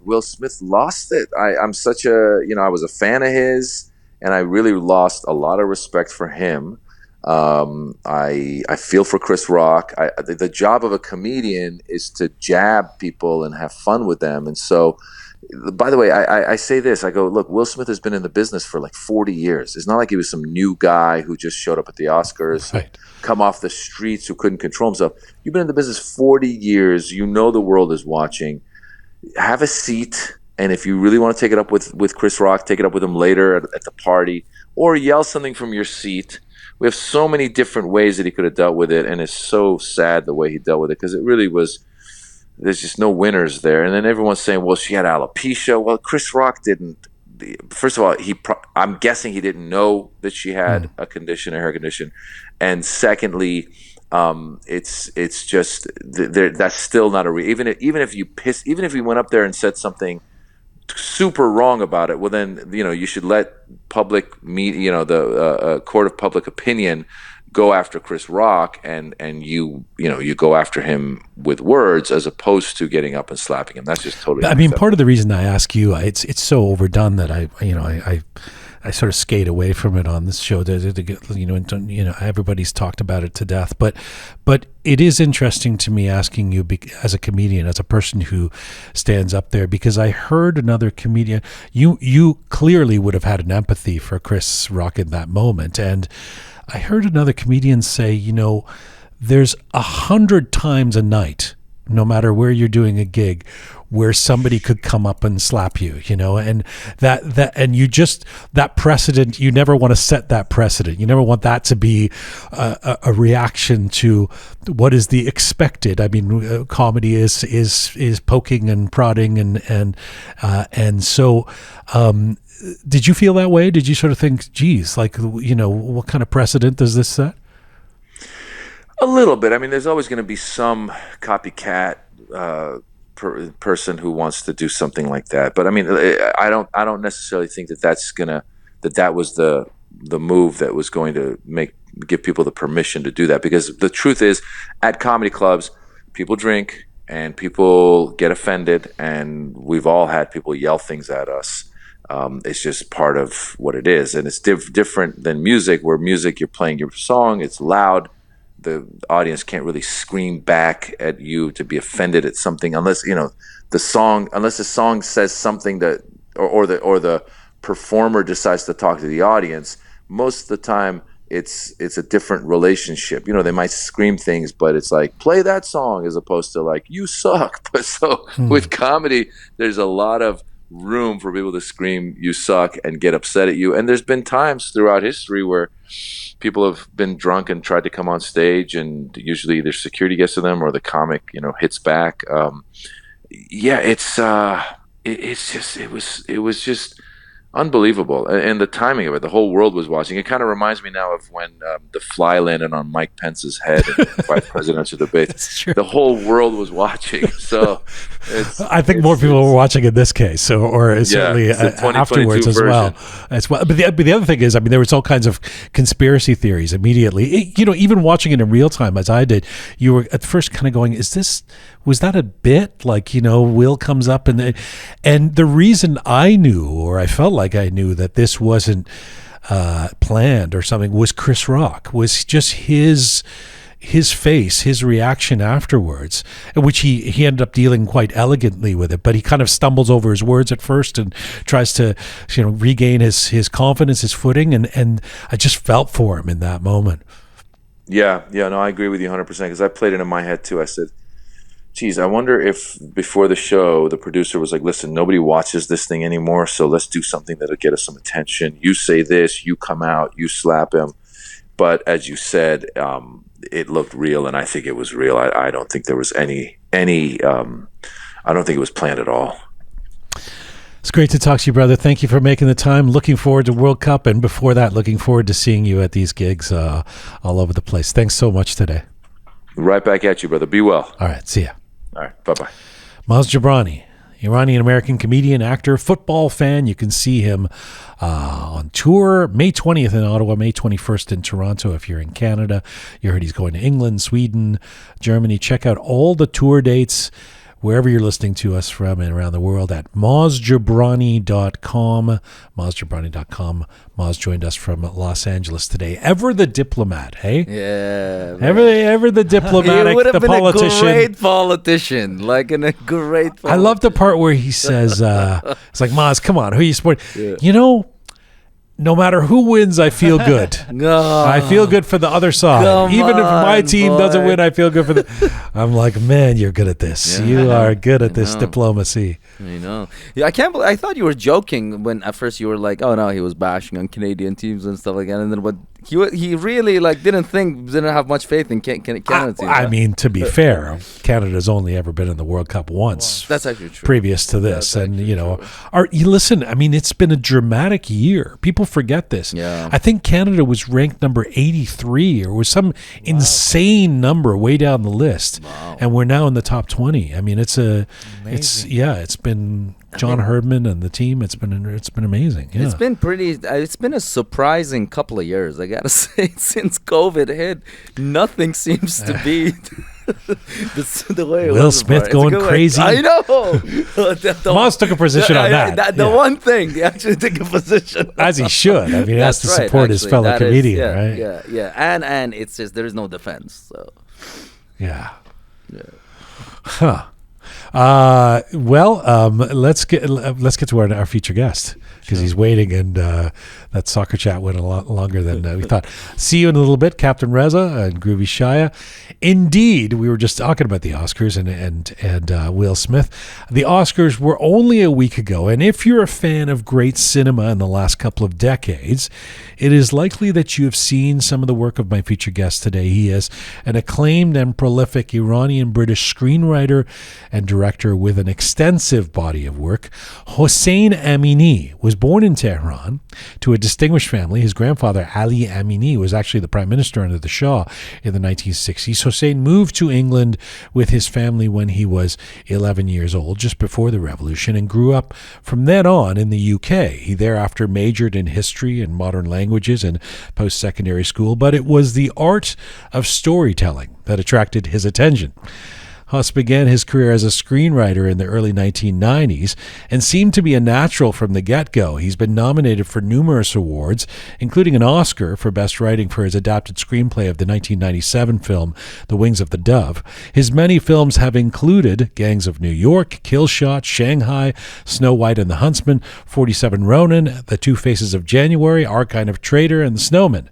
Will Smith lost it. I'm such a I was a fan of his, and I really lost a lot of respect for him. I feel for Chris Rock. The job of a comedian is to jab people and have fun with them. And so, by the way, I say this. I go, look, Will Smith has been in the business for like 40 years. It's not like he was some new guy who just showed up at the Oscars, Right. come off the streets, who couldn't control himself. You've been in the business 40 years. You know the world is watching. Have a seat. And if you really want to take it up with Chris Rock, take it up with him later at the party, or yell something from your seat. We have so many different ways that he could have dealt with it, and it's so sad the way he dealt with it, because it really was, there's just no winners there. And then everyone's saying, well, she had alopecia. Well, Chris Rock didn't. First of all, I'm guessing he didn't know that she had a condition, a hair condition. And secondly, it's just that's still not a even if you went up there and said something super wrong about it, well then you should let the court of public opinion go after Chris Rock, and you go after him with words as opposed to getting up and slapping him. That's just totally I mean, part of the reason I ask you, it's so overdone that I sort of skate away from it on this show. Everybody's talked about it to death, but it is interesting to me asking you as a comedian, as a person who stands up there, because I heard another comedian. You clearly would have had an empathy for Chris Rock in that moment, and I heard another comedian say, there's 100 times a night, no matter where you're doing a gig, where somebody could come up and slap you, and that precedent, you never want to set that precedent. You never want that to be a reaction to what is the expected. I mean, comedy is poking and prodding and so, did you feel that way? Did you sort of think, geez, what kind of precedent does this set? A little bit. I mean, there's always going to be some copycat person who wants to do something like that. But I mean, I don't necessarily think that was the move that was going to give people the permission to do that. Because the truth is, at comedy clubs, people drink and people get offended, and we've all had people yell things at us. It's just part of what it is, and it's different than music. Where music, you're playing your song, it's loud. The audience can't really scream back at you to be offended at something, unless the song says something that, or the performer decides to talk to the audience. Most of the time, it's a different relationship. They might scream things, but it's like, play that song, as opposed to like, you suck. But with comedy, there's a lot of room for people to scream you suck and get upset at you. And there's been times throughout history where people have been drunk and tried to come on stage, and usually either security gets to them or the comic hits back. It was just unbelievable, and the timing of it, the whole world was watching. It kind of reminds me now of when the fly landed on Mike Pence's head in the vice presidential debate. The whole world was watching. So I think more people were watching in this case, or certainly afterwards as well. But the other thing is, I mean, there was all kinds of conspiracy theories immediately. Even watching it in real time, as I did, you were at first kind of going, was that a bit? Will comes up and the reason I knew, or I felt like I knew, that this wasn't planned or something was Chris Rock, was just his face, his reaction afterwards, which he ended up dealing quite elegantly with it, but he kind of stumbles over his words at first and tries to regain his confidence, his footing, and I just felt for him in that moment. Yeah, no, I agree with you 100%, because I played it in my head too. I said, geez, I wonder if before the show, the producer was like, listen, nobody watches this thing anymore, so let's do something that'll get us some attention. You say this, you come out, you slap him. But as you said, it looked real, and I think it was real. I don't think there was any I don't think it was planned at all. It's great to talk to you, brother. Thank you for making the time. Looking forward to World Cup, and before that, looking forward to seeing you at these gigs all over the place. Thanks so much today. Right back at you, brother. Be well. All right. See ya. All right. Bye-bye. Maz Jobrani, Iranian-American comedian, actor, football fan. You can see him on tour May 20th in Ottawa, May 21st in Toronto if you're in Canada. You heard he's going to England, Sweden, Germany. Check out all the tour dates wherever you're listening to us from and around the world at mazjobrani.com. Mazjobrani.com. Maz joined us from Los Angeles today. Ever the diplomat, hey? Yeah. Ever the diplomatic, He would have the been politician. a great politician, like in a great. I love the part where he says, "It's like Maz, come on, who are you supporting? Yeah. You know, no matter who wins, I feel good. No. I feel good for the other side. Come Even if my on, team boy. doesn't win, I feel good for the." I'm like, man, you're good at this. Yeah. You are good at this know. diplomacy. I know. Yeah, I can't believe. I thought you were joking when at first you were like, "Oh no, he was bashing on Canadian teams and stuff like that." And then, but he really didn't have much faith in Canada teams. I mean, to be fair, Canada's only ever been in the World Cup once. That's actually true. Previous to this, That's and actually you know, true. you listen. I mean, it's been a dramatic year. People forget this. Yeah. I think Canada was ranked number 83, or was some insane number way down the list, and we're now in the top 20. I mean, it's been John Herdman and the team. It's been amazing. Yeah. It's been it's been a surprising couple of years. I gotta say, since COVID hit, nothing seems to be the way it Will was Smith before. going crazy. I know. Moss took a position on that. The Yeah. one thing, he actually took a position. As he should. I mean, he has to That's right, support his actually. fellow That is- comedian, right? Yeah. And it's just there is no defense. So Yeah. yeah. Huh. Let's get to our feature guest, because he's waiting, and that soccer chat went a lot longer than we thought. See you in a little bit, Captain Reza and Groovy Shia. Indeed, we were just talking about the Oscars and Will Smith. The Oscars were only a week ago, and if you're a fan of great cinema in the last couple of decades, it is likely that you have seen some of the work of my feature guest today. He is an acclaimed and prolific Iranian-British screenwriter and director with an extensive body of work. Hossein Amini was born in Tehran to a distinguished family. His grandfather, Ali Amini, was actually the prime minister under the Shah in the 1960s. Hossein moved to England with his family when he was 11 years old, just before the revolution, and grew up from then on in the UK. He thereafter majored in history and modern languages in post-secondary school, but it was the art of storytelling that attracted his attention. Huss began his career as a screenwriter in the early 1990s and seemed to be a natural from the get-go. He's been nominated for numerous awards, including an Oscar for Best Writing for his adapted screenplay of the 1997 film The Wings of the Dove. His many films have included Gangs of New York, Kill Shot, Shanghai, Snow White and the Huntsman, 47 Ronin, The Two Faces of January, Archive of Traitor, and The Snowman.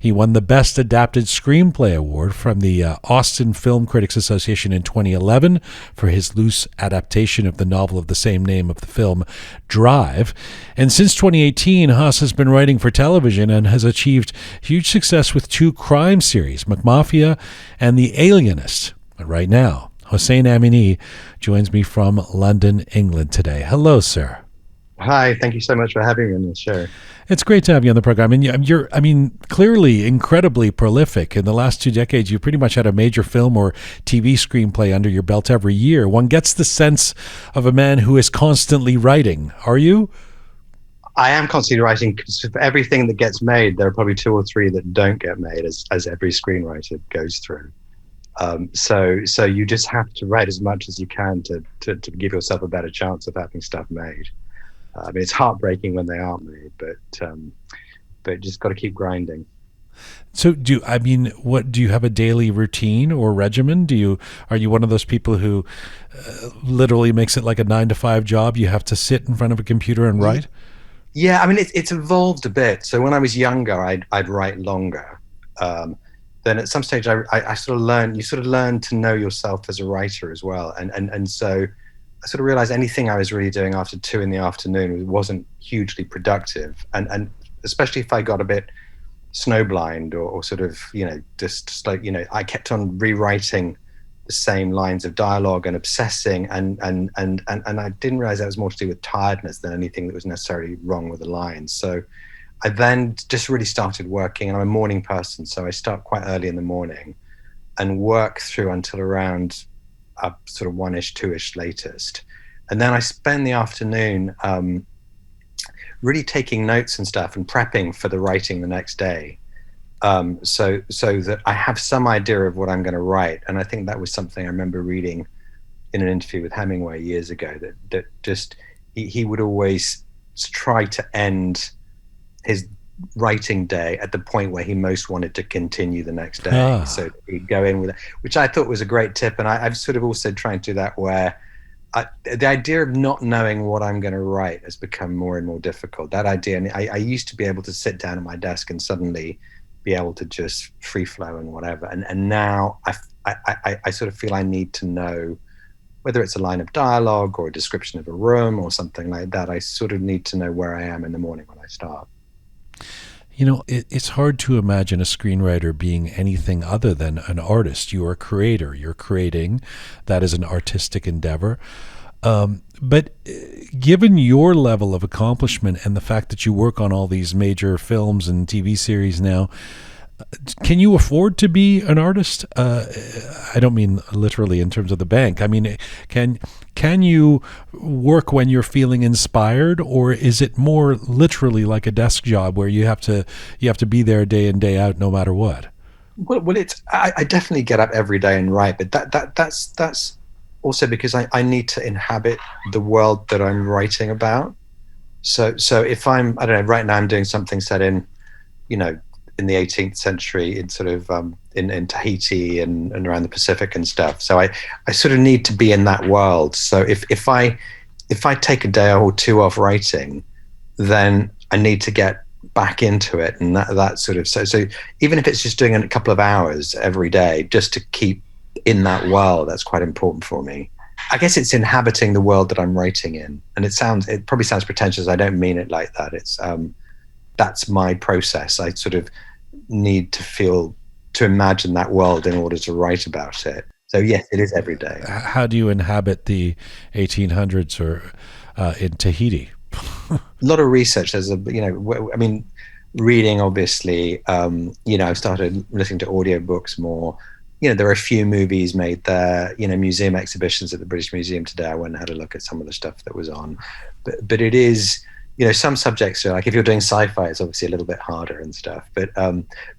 He won the Best Adapted Screenplay Award from the Austin Film Critics Association in 2011 for his loose adaptation of the novel of the same name of the film, Drive. And since 2018, Huss has been writing for television and has achieved huge success with two crime series, McMafia and The Alienist. But right now, Hossein Amini joins me from London, England today. Hello, sir. Hi, thank you so much for having me on the show. It's great to have you on the program. And you're clearly incredibly prolific. In the last 2 decades, you pretty much had a major film or TV screenplay under your belt every year. One gets the sense of a man who is constantly writing. Are you? I am constantly writing, because for everything that gets made, there are probably 2 or 3 that don't get made, as every screenwriter goes through. So you just have to write as much as you can to give yourself a better chance of having stuff made. I mean, it's heartbreaking when they aren't made, but just got to keep grinding. So do you have a daily routine or regimen? Are you one of those people who literally makes it like a 9-to-5 job? You have to sit in front of a computer and write? Yeah, I mean, it's evolved a bit. So when I was younger, I'd write longer. Then at some stage, I sort of learned. You sort of learn to know yourself as a writer as well, and so I sort of realized anything I was really doing after 2 p.m. wasn't hugely productive, and especially if I got a bit snowblind or sort of, just like, I kept on rewriting the same lines of dialogue and obsessing, and I didn't realize that was more to do with tiredness than anything that was necessarily wrong with the lines. So I then just really started working, and I'm a morning person, so I start quite early in the morning and work through until around sort of 1-ish, 2-ish latest. And then I spend the afternoon really taking notes and stuff and prepping for the writing the next day, so that I have some idea of what I'm going to write. And I think that was something I remember reading in an interview with Hemingway years ago that just he would always try to end his writing day at the point where he most wanted to continue the next day. So he'd go in with it, which I thought was a great tip. And I've sort of also tried to do that where the idea of not knowing what I'm going to write has become more and more difficult. That idea, and I used to be able to sit down at my desk and suddenly be able to just free flow and whatever. And now I sort of feel I need to know whether it's a line of dialogue or a description of a room or something like that. I sort of need to know where I am in the morning when I start. You know, it's hard to imagine a screenwriter being anything other than an artist. You are a creator. You're creating. That is an artistic endeavor. But given your level of accomplishment and the fact that you work on all these major films and TV series now, can you afford to be an artist? I don't mean literally in terms of the bank. I mean, can you work when you're feeling inspired, or is it more literally like a desk job where you have to be there day in, day out, no matter what? Well, it's I definitely get up every day and write, but that's also because I need to inhabit the world that I'm writing about. So if I don't know, right now I'm doing something set in, in the 18th century, in sort of in Tahiti and around the Pacific and stuff. So I sort of need to be in that world. So if I take a day or two off writing, then I need to get back into it, and that sort of so even if it's just doing a couple of hours every day just to keep in that world, that's quite important for me. I guess it's inhabiting the world that I'm writing in, and it probably sounds pretentious. I don't mean it like that. It's that's my process. I sort of need to imagine that world in order to write about it. So yes, it is every day. How do you inhabit the 1800s or in Tahiti? A lot of research. There's reading, obviously. I've started listening to audiobooks more. There are a few movies made there, museum exhibitions at the British Museum today. I went and had a look at some of the stuff that was on, but it is, some subjects are like, if you're doing sci-fi, it's obviously a little bit harder and stuff, but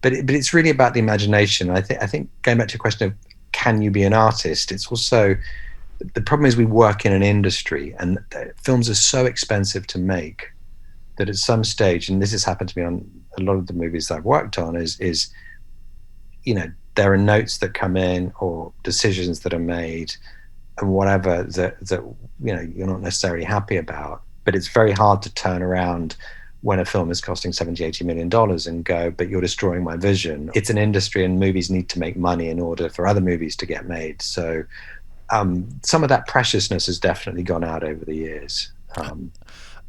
it's really about the imagination. I think going back to your question of, can you be an artist? It's also, the problem is we work in an industry and films are so expensive to make that at some stage, and this has happened to me on a lot of the movies that I've worked on, is there are notes that come in or decisions that are made and whatever that you're not necessarily happy about, but it's very hard to turn around when a film is costing $70-80 million and go, but you're destroying my vision. It's an industry and movies need to make money in order for other movies to get made. So some of that preciousness has definitely gone out over the years.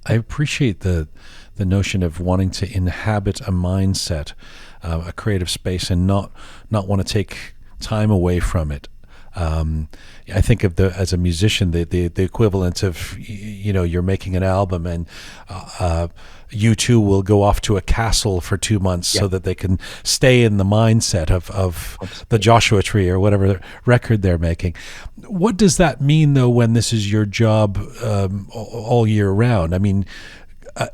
I appreciate the notion of wanting to inhabit a mindset, a creative space, and not want to take time away from it. I think of as a musician, the equivalent of, you're making an album and you two will go off to a castle for 2 months so that they can stay in the mindset of the Joshua Tree or whatever record they're making. What does that mean, though, when this is your job all year round? I mean,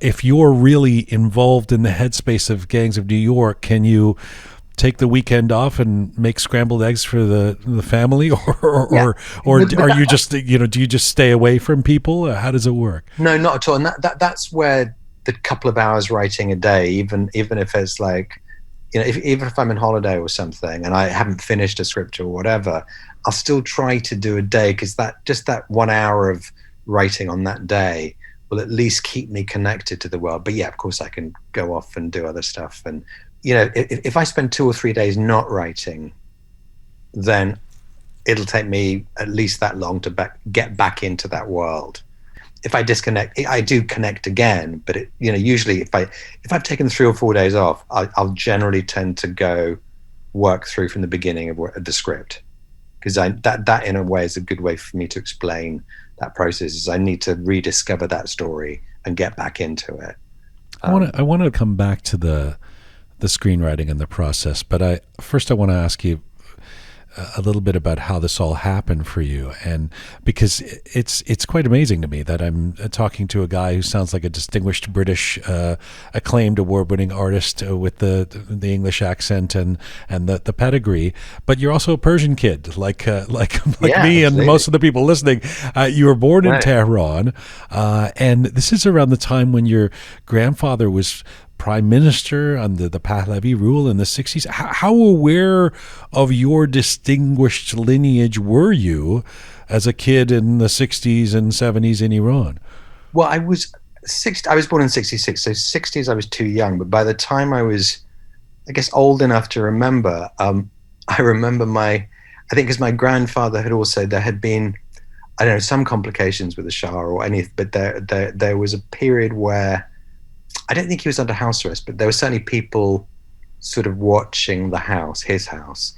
if you're really involved in the headspace of Gangs of New York, can you take the weekend off and make scrambled eggs for the family, or are you just do you just stay away from people? How does it work? No, not at all. And that's where the couple of hours writing a day, even if it's like, even if I'm on holiday or something and I haven't finished a script or whatever, I'll still try to do a day, because that 1 hour of writing on that day will at least keep me connected to the world. But yeah, of course I can go off and do other stuff. And if I spend 2 or 3 days not writing, then it'll take me at least that long to get back into that world. If I disconnect, I do connect again, but usually if I've taken 3 or 4 days off, I'll generally tend to go work through from the beginning of the script, because that in a way is a good way for me to explain that process. Is I need to rediscover that story and get back into it. I want to come back to the screenwriting and the process, but first I want to ask you, a little bit about how this all happened for you, and because it's quite amazing to me that I'm talking to a guy who sounds like a distinguished British, acclaimed award-winning artist with the English accent and the pedigree, but you're also a Persian kid, like Yeah, me absolutely. and most of the people listening. You were born in Tehran, and this is around the time when your grandfather was prime minister under the Pahlavi rule in the 60s. How aware of your distinguished lineage were you as a kid in the 60s and 70s in Iran? Well, I was born in 66, so 60s I was too young. But by the time I was, I guess, old enough to remember, I remember I think because my grandfather had also, there had been, I don't know, some complications with the Shah or anything, but there was a period where, I don't think he was under house arrest, but there were certainly people sort of watching his house.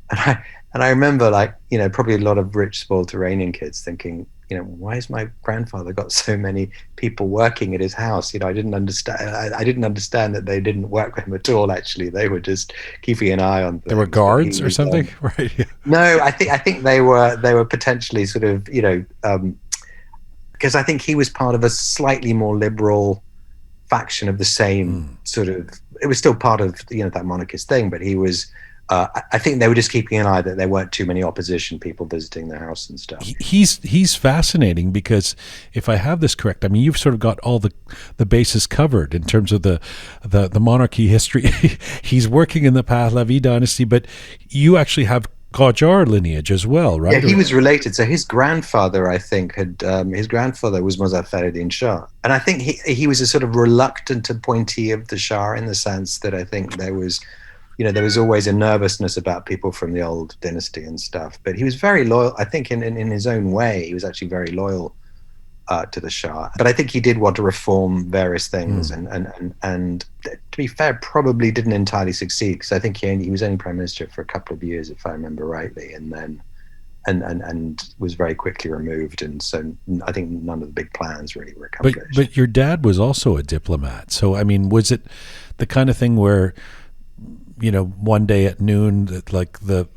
And I remember, like, you know, probably a lot of rich, spoiled Iranian kids thinking, you know, why has my grandfather got so many people working at his house? You know, I didn't understand that they didn't work with him at all. Actually, they were just keeping an eye on things. There were guards or something, right? Yeah. No, I think they were potentially sort of, you know, because I think he was part of a slightly more liberal faction of the same sort of, it was still part of, you know, that monarchist thing, but he was, I think they were just keeping an eye that there weren't too many opposition people visiting the house and stuff. He's fascinating because if I have this correct, I mean, you've sort of got all the bases covered in terms of the monarchy history. He's working in the Pahlavi dynasty, but you actually have Qajar lineage as well, right? Yeah, he was related. So his grandfather, I think, his grandfather was Maz Jobrani Shah. And I think he was a sort of reluctant appointee of the Shah in the sense that I think there was always a nervousness about people from the old dynasty and stuff. But he was very loyal. I think in his own way, he was actually very loyal to the Shah. But I think he did want to reform various things, and to be fair, probably didn't entirely succeed, because I think he was only prime minister for a couple of years, if I remember rightly, and then and was very quickly removed. And so I think none of the big plans really were accomplished. But your dad was also a diplomat, so I mean, was it the kind of thing where, you know, one day at noon, like the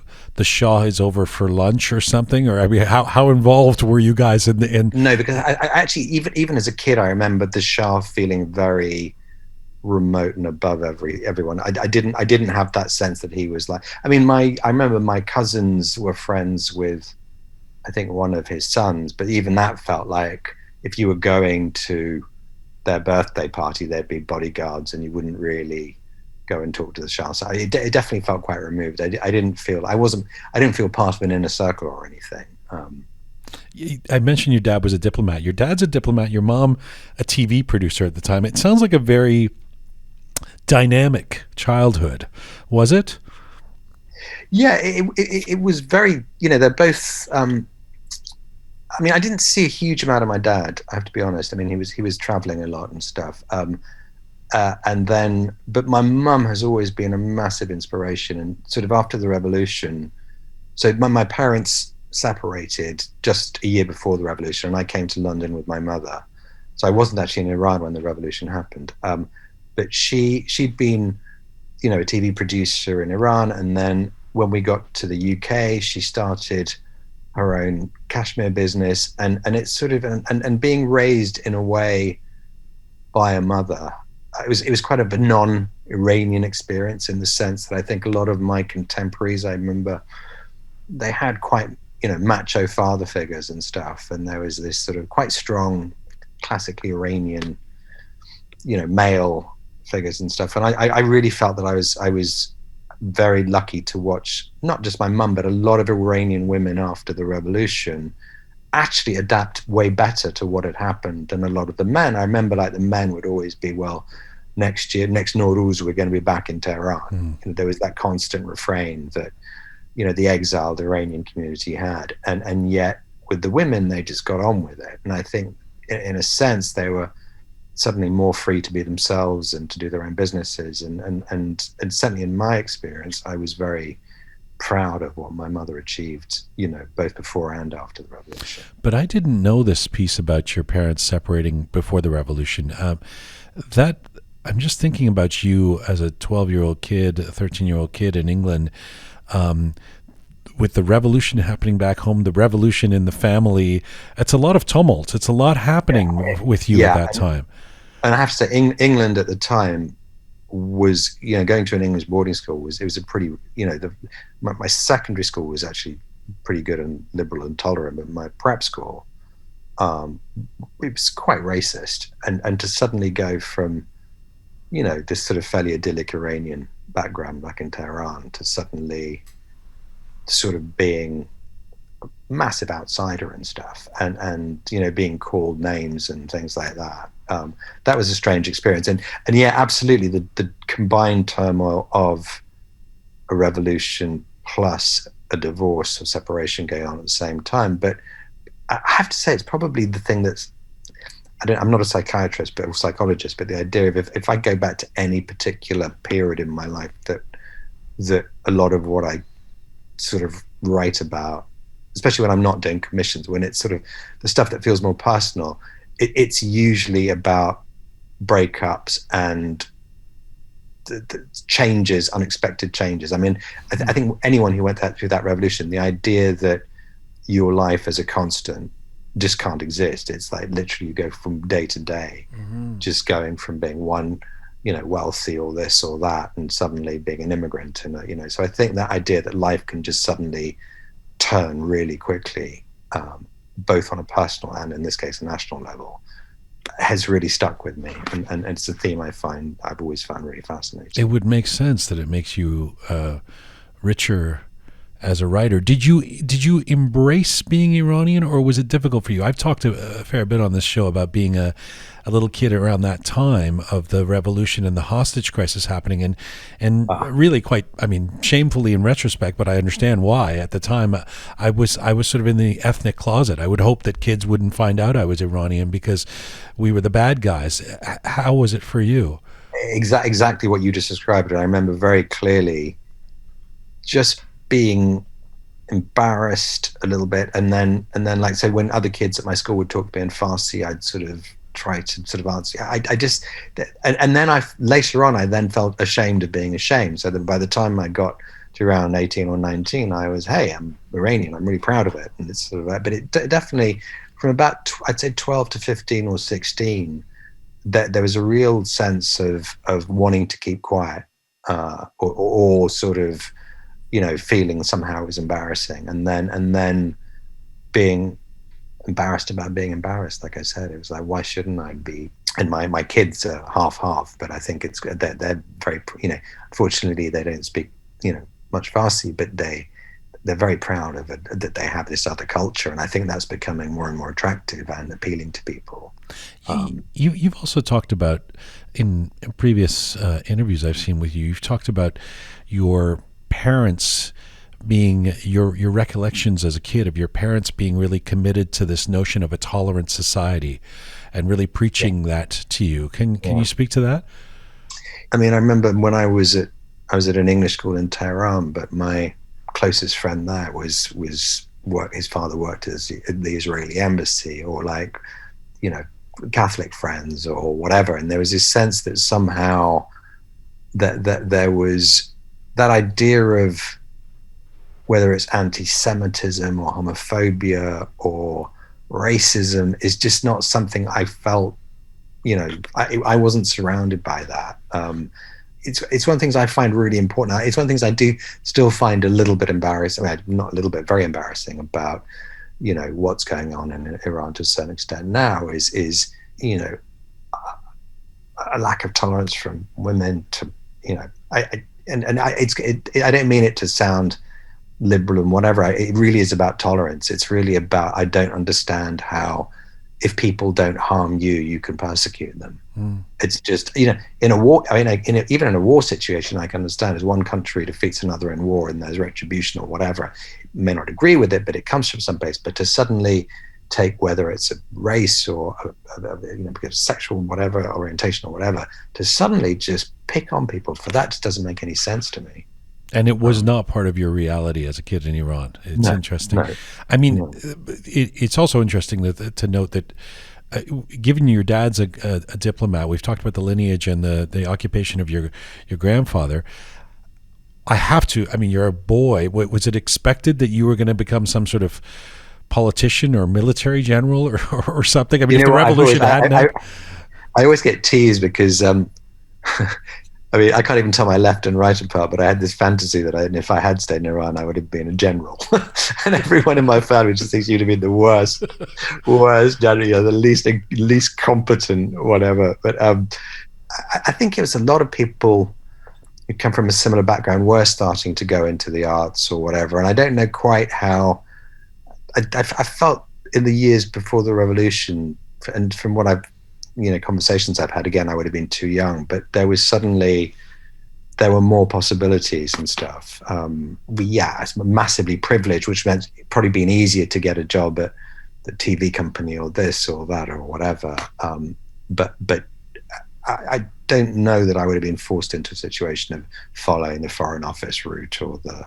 Shah is over for lunch or something? Or I mean, how involved were you guys in? No, because I actually, even as a kid, I remember the Shah feeling very remote and above everyone. I didn't have that sense that he was like, I mean, I remember my cousins were friends with, I think, one of his sons, but even that felt like if you were going to their birthday party, there'd be bodyguards and you wouldn't really go and talk to the Shah. So it definitely felt quite removed. I didn't feel part of an inner circle or anything. I mentioned your dad was a diplomat. Your dad's a diplomat. Your mom, a TV producer at the time. It sounds like a very dynamic childhood. Was it? Yeah, it was very. You know, they're both. I mean, I didn't see a huge amount of my dad, I have to be honest. I mean, he was traveling a lot and stuff. But my mum has always been a massive inspiration. And sort of after the revolution, so my parents separated just a year before the revolution, and I came to London with my mother. So I wasn't actually in Iran when the revolution happened. But she'd been, you know, a TV producer in Iran, and then when we got to the UK, she started her own cashmere business, and it's sort of and being raised in a way by a mother. It was quite a non-Iranian experience in the sense that I think a lot of my contemporaries, I remember, they had quite, you know, macho father figures and stuff, and there was this sort of quite strong, classically Iranian, you know, male figures and stuff. And I really felt that I was very lucky to watch not just my mum, but a lot of Iranian women after the revolution actually adapt way better to what had happened than a lot of the men. I remember, like, the men would always be, well, next Nowruz, we're going to be back in Tehran. And there was that constant refrain that, you know, the exiled Iranian community had. And yet with the women, they just got on with it. And I think in a sense, they were suddenly more free to be themselves and to do their own businesses. And certainly in my experience, I was very proud of what my mother achieved, you know, both before and after the revolution. But I didn't know this piece about your parents separating before the revolution. That I'm just thinking about you as a 12-year-old kid, a 13-year-old kid in England. with the revolution happening back home, the revolution in the family, it's a lot of tumult. It's a lot happening with you at that time. And I have to say, England at the time was, going to an English boarding school it was a pretty, my secondary school was actually pretty good and liberal and tolerant, but my prep school, it was quite racist. And to suddenly go from, this sort of fairly idyllic Iranian background back in Tehran to suddenly sort of being a massive outsider and stuff, and being called names and things like that. That was a strange experience, and yeah, absolutely, the combined turmoil of a revolution plus a divorce or separation going on at the same time. But I have to say, it's probably the thing that's, I'm not a psychiatrist or psychologist, but the idea of if I go back to any particular period in my life that a lot of what I sort of write about, especially when I'm not doing commissions, when it's sort of the stuff that feels more personal, it's usually about breakups and the changes, unexpected changes. I mean, I think anyone who went through that revolution, the idea that your life as a constant just can't exist. It's like literally you go from day to day, just going from being one, wealthy or this or that, and suddenly being an immigrant. And, so I think that idea that life can just suddenly turn really quickly, both on a personal and in this case a national level, has really stuck with me, and it's a theme I've always found really fascinating. It would make sense that it makes you richer as a writer. Did you embrace being Iranian, or was it difficult for you? I've talked a fair bit on this show about being a little kid around that time of the revolution and the hostage crisis happening, and really quite, shamefully in retrospect, but I understand why. At the time, I was sort of in the ethnic closet. I would hope that kids wouldn't find out I was Iranian because we were the bad guys. How was it for you? Exactly what you just described. And I remember very clearly just being embarrassed a little bit, and then like, say, when other kids at my school would talk to me in Farsi, I'd sort of try to sort of answer. I just, and then later on I then felt ashamed of being ashamed. So that by the time I got to around 18 or 19, I was, hey, I'm Iranian, I'm really proud of it. And it's sort of, but it definitely from about I'd say 12 to 15 or 16, that there was a real sense of wanting to keep quiet, or sort of, feeling somehow it was embarrassing, and then being embarrassed about being embarrassed. Like I said, it was like, why shouldn't I be? And my kids are half, but I think they're very, unfortunately they don't speak, much Farsi, but they're very proud of it, that they have this other culture, and I think that's becoming more and more attractive and appealing to people. You've also talked about, in previous interviews I've seen with you, you've talked about your parents being, your recollections as a kid of your parents being really committed to this notion of a tolerant society and really preaching that to you. Can you speak to that? I remember when I was at an English school in Tehran, but my closest friend there was his father worked at the Israeli embassy, or like, Catholic friends or whatever, and there was this sense that somehow that there was that idea of whether it's anti-Semitism or homophobia or racism is just not something I felt, I wasn't surrounded by that. It's one of the things I find really important. It's one of the things I do still find a little bit embarrassing, not a little bit, very embarrassing about, what's going on in Iran to a certain extent now is a lack of tolerance from women to, I don't mean it to sound liberal and whatever. It really is about tolerance. It's really about, I don't understand how, if people don't harm you, you can persecute them. It's just, in a war, even in a war situation, I can understand as one country defeats another in war and there's retribution or whatever. You may not agree with it, but it comes from someplace. But to suddenly take, whether it's a race or because sexual whatever orientation or whatever, to suddenly just pick on people for that just doesn't make any sense to me. And it was not part of your reality as a kid in Iran. It's interesting. No, it's also interesting to note that, given your dad's a diplomat, we've talked about the lineage and the occupation of your grandfather. I have to. I mean, you're a boy. Was it expected that you were going to become some sort of politician or military general or something? I mean, if the revolution hadn't I always get teased because I mean, I can't even tell my left and right apart, but I had this fantasy that if I had stayed in Iran, I would have been a general. And everyone in my family just thinks you'd have been the worst general, the least competent, whatever. But I think it was a lot of people who come from a similar background were starting to go into the arts or whatever. And I don't know quite how. I felt in the years before the revolution, and from what I've conversations I've had, again, I would have been too young, but there were more possibilities and stuff. It's massively privileged, which meant it'd probably been easier to get a job at the TV company or this or that or whatever. But I don't know that I would have been forced into a situation of following the Foreign Office route or the,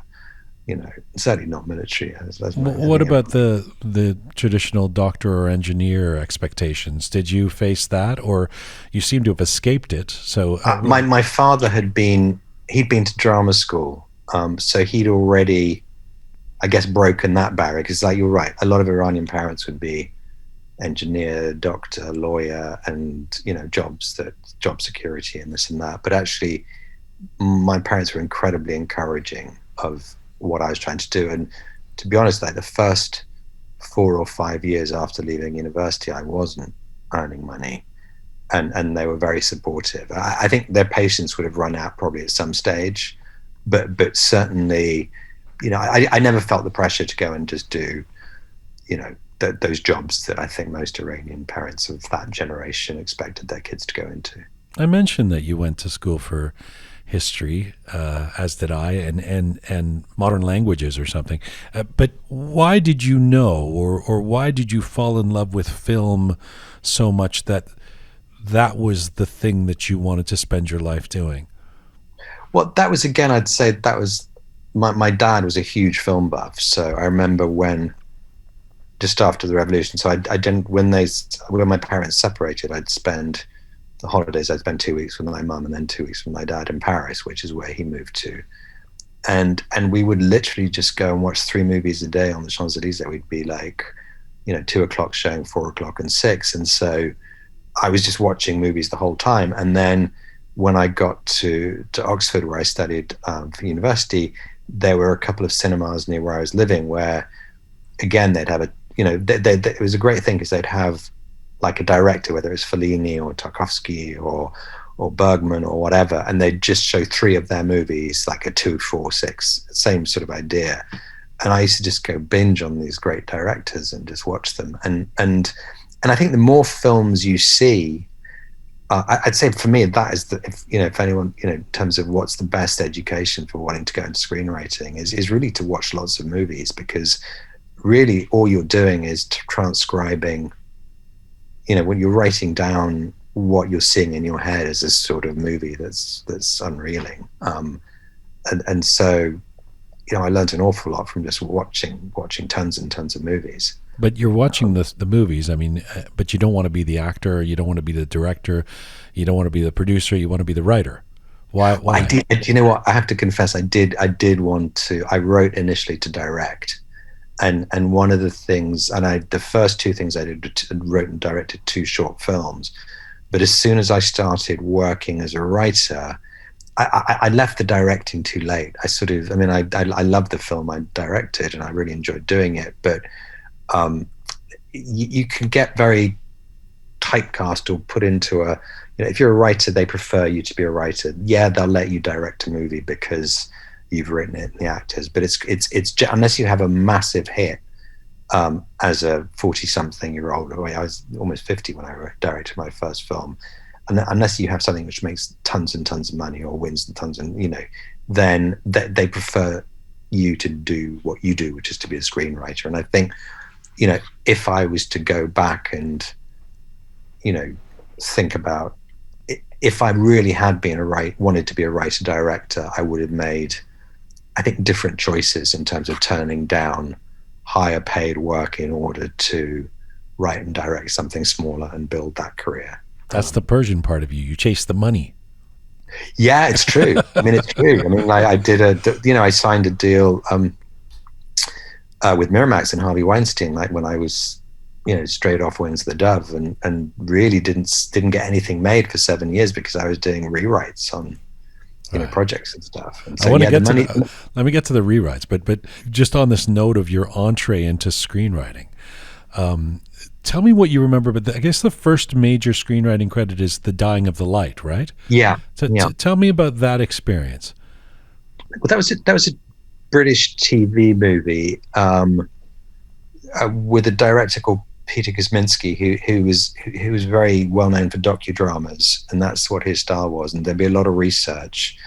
certainly not military. What about the traditional doctor or engineer expectations? Did you face that, or you seem to have escaped it? So my father he'd been to drama school, so he'd already, I guess, broken that barrier. Because, like, you're right, a lot of Iranian parents would be engineer, doctor, lawyer, and job security and this and that. But actually, my parents were incredibly encouraging of what I was trying to do. And to be honest, like the first 4 or 5 years after leaving university, I wasn't earning money, and they were very supportive. I think their patience would have run out probably at some stage, but certainly, I never felt the pressure to go and just do, those jobs that I think most Iranian parents of that generation expected their kids to go into. I mentioned that you went to school for history, as did I, and modern languages or something. But why did you know, or why did you fall in love with film so much that was the thing that you wanted to spend your life doing? Well, that was, again, I'd say that was, my dad was a huge film buff. So I remember just after the revolution, so I didn't, when my parents separated, I'd spend 2 weeks with my mum and then 2 weeks with my dad in Paris, which is where he moved to. And we would literally just go and watch 3 movies a day on the Champs-Elysees. We'd be like, 2 o'clock showing, 4 o'clock and 6. And so I was just watching movies the whole time. And then when I got to Oxford, where I studied for university, there were a couple of cinemas near where I was living where, again, they'd have it was a great thing because they'd have like a director, whether it's Fellini or Tarkovsky or Bergman or whatever, and they'd just show 3 of their movies, like a 2, 4, 6, same sort of idea. And I used to just go binge on these great directors and just watch them. And I think the more films you see, I'd say for me that is if anyone, in terms of what's the best education for wanting to go into screenwriting is really to watch lots of movies, because really all you're doing is transcribing. When you're writing down what you're seeing in your head as a sort of movie that's unreeling. And so, I learned an awful lot from just watching tons and tons of movies. But you're watching the movies, I mean, but you don't want to be the actor, you don't want to be the director, you don't want to be the producer, you want to be the writer. Why? I did, you know what, I have to confess, I did want to, I wrote initially to direct. And one of the things, the first 2 things I did, wrote and directed 2 short films. But as soon as I started working as a writer, I left the directing too late. I loved the film I directed and I really enjoyed doing it. But you can get very typecast or put into if you're a writer, they prefer you to be a writer. Yeah, they'll let you direct a movie because you've written it, the actors, but it's unless you have a massive hit as a 40-something-year-old. I was almost 50 when I directed my first film, and unless you have something which makes tons and tons of money or wins tons and then they prefer you to do what you do, which is to be a screenwriter. And I think if I was to go back and think about if I really had wanted to be a writer director, I would have made, I think, different choices in terms of turning down higher paid work in order to write and direct something smaller and build that career. That's the Persian part of you. You chase the money. Yeah, it's true. I mean, it's true. I mean, I did I signed a deal with Miramax and Harvey Weinstein, like when I was, straight off Wings of the Dove, and really didn't get anything made for 7 years because I was doing rewrites on, projects and stuff. And so, I want to get let me get to the rewrites, but just on this note of your entree into screenwriting, tell me what you remember. But I guess the first major screenwriting credit is The Dying of the Light, right? Yeah. So tell me about that experience. Well, that was a British TV movie with a director called Peter Kosminski, who was very well known for docudramas, and that's what his style was. And there'd be a lot of research.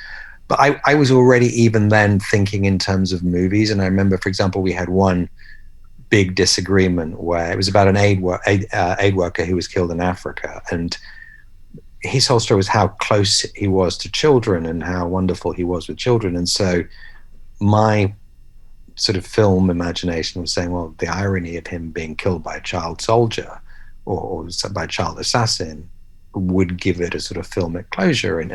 But I was already even then thinking in terms of movies. And I remember, for example, we had one big disagreement where it was about an aid worker who was killed in Africa, and his whole story was how close he was to children and how wonderful he was with children. And so my sort of film imagination was saying, well, the irony of him being killed by a child soldier or by a child assassin would give it a sort of filmic closure and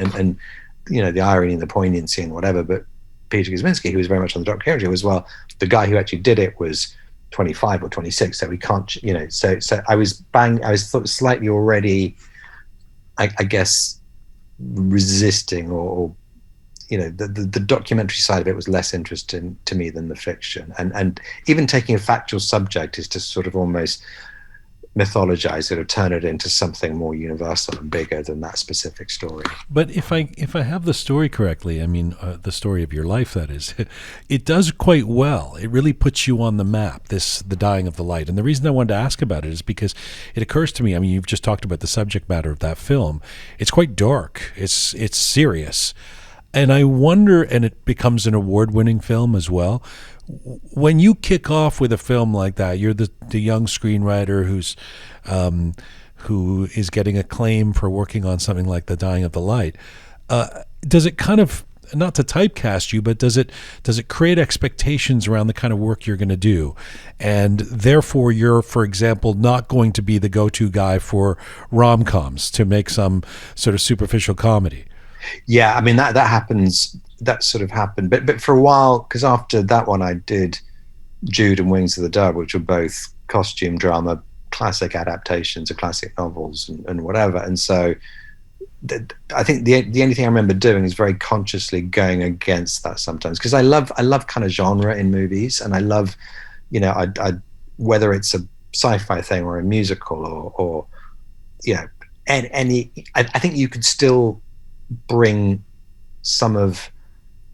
the irony and the poignancy and whatever. But Peter Kosminski, who was very much on the documentary, was, well, the guy who actually did it was 25 or 26, so we can't, so I was sort of slightly already, I guess, resisting or the documentary side of it was less interesting to me than the fiction. And even taking a factual subject is to sort of almost mythologize it or turn it into something more universal and bigger than that specific story. But if I have the story correctly, I mean, the story of your life, that is, it does quite well. It really puts you on the map, The Dying of the Light. And the reason I wanted to ask about it is because it occurs to me, I mean, you've just talked about the subject matter of that film. It's quite dark. It's serious. And I wonder, and it becomes an award-winning film as well. When you kick off with a film like that, you're the young screenwriter who is getting acclaim for working on something like The Dying of the Light. Does it kind of, not to typecast you, but does it create expectations around the kind of work you're going to do? And therefore you're, for example, not going to be the go-to guy for rom-coms to make some sort of superficial comedy? Yeah, I mean, that happens. That sort of happened, but for a while, because after that one, I did Jude and Wings of the Dove, which were both costume drama, classic adaptations of classic novels and whatever. And so, I think the only thing I remember doing is very consciously going against that sometimes, because I love kind of genre in movies, and I love, I whether it's a sci-fi thing or a musical or any. I think you could still bring some of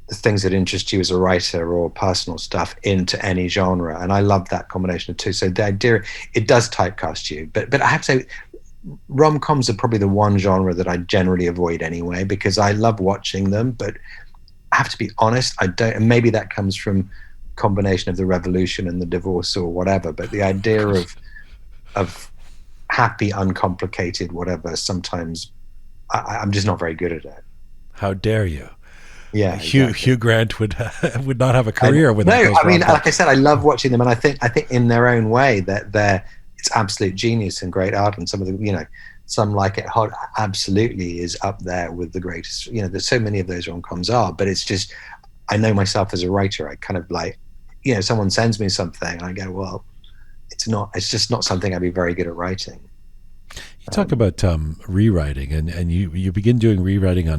the things that interest you as a writer or personal stuff into any genre, and I love that combination of two. So the idea, it does typecast you, but I have to say, rom-coms are probably the one genre that I generally avoid anyway, because I love watching them, but I have to be honest, I don't. And maybe that comes from combination of the revolution and the divorce or whatever, but the idea of happy, uncomplicated whatever, sometimes I'm just not very good at it. How dare you? Yeah, Hugh Grant would not have a career with that. No, I mean, like I said, I love watching them, and I think in their own way that it's absolute genius and great art, and some of the some like it hot absolutely is up there with the greatest. There's so many of those rom-coms are, but it's just, I know myself as a writer, I kind of like, someone sends me something, and I go, well, it's just not something I'd be very good at writing. You talk about rewriting, and you begin doing rewriting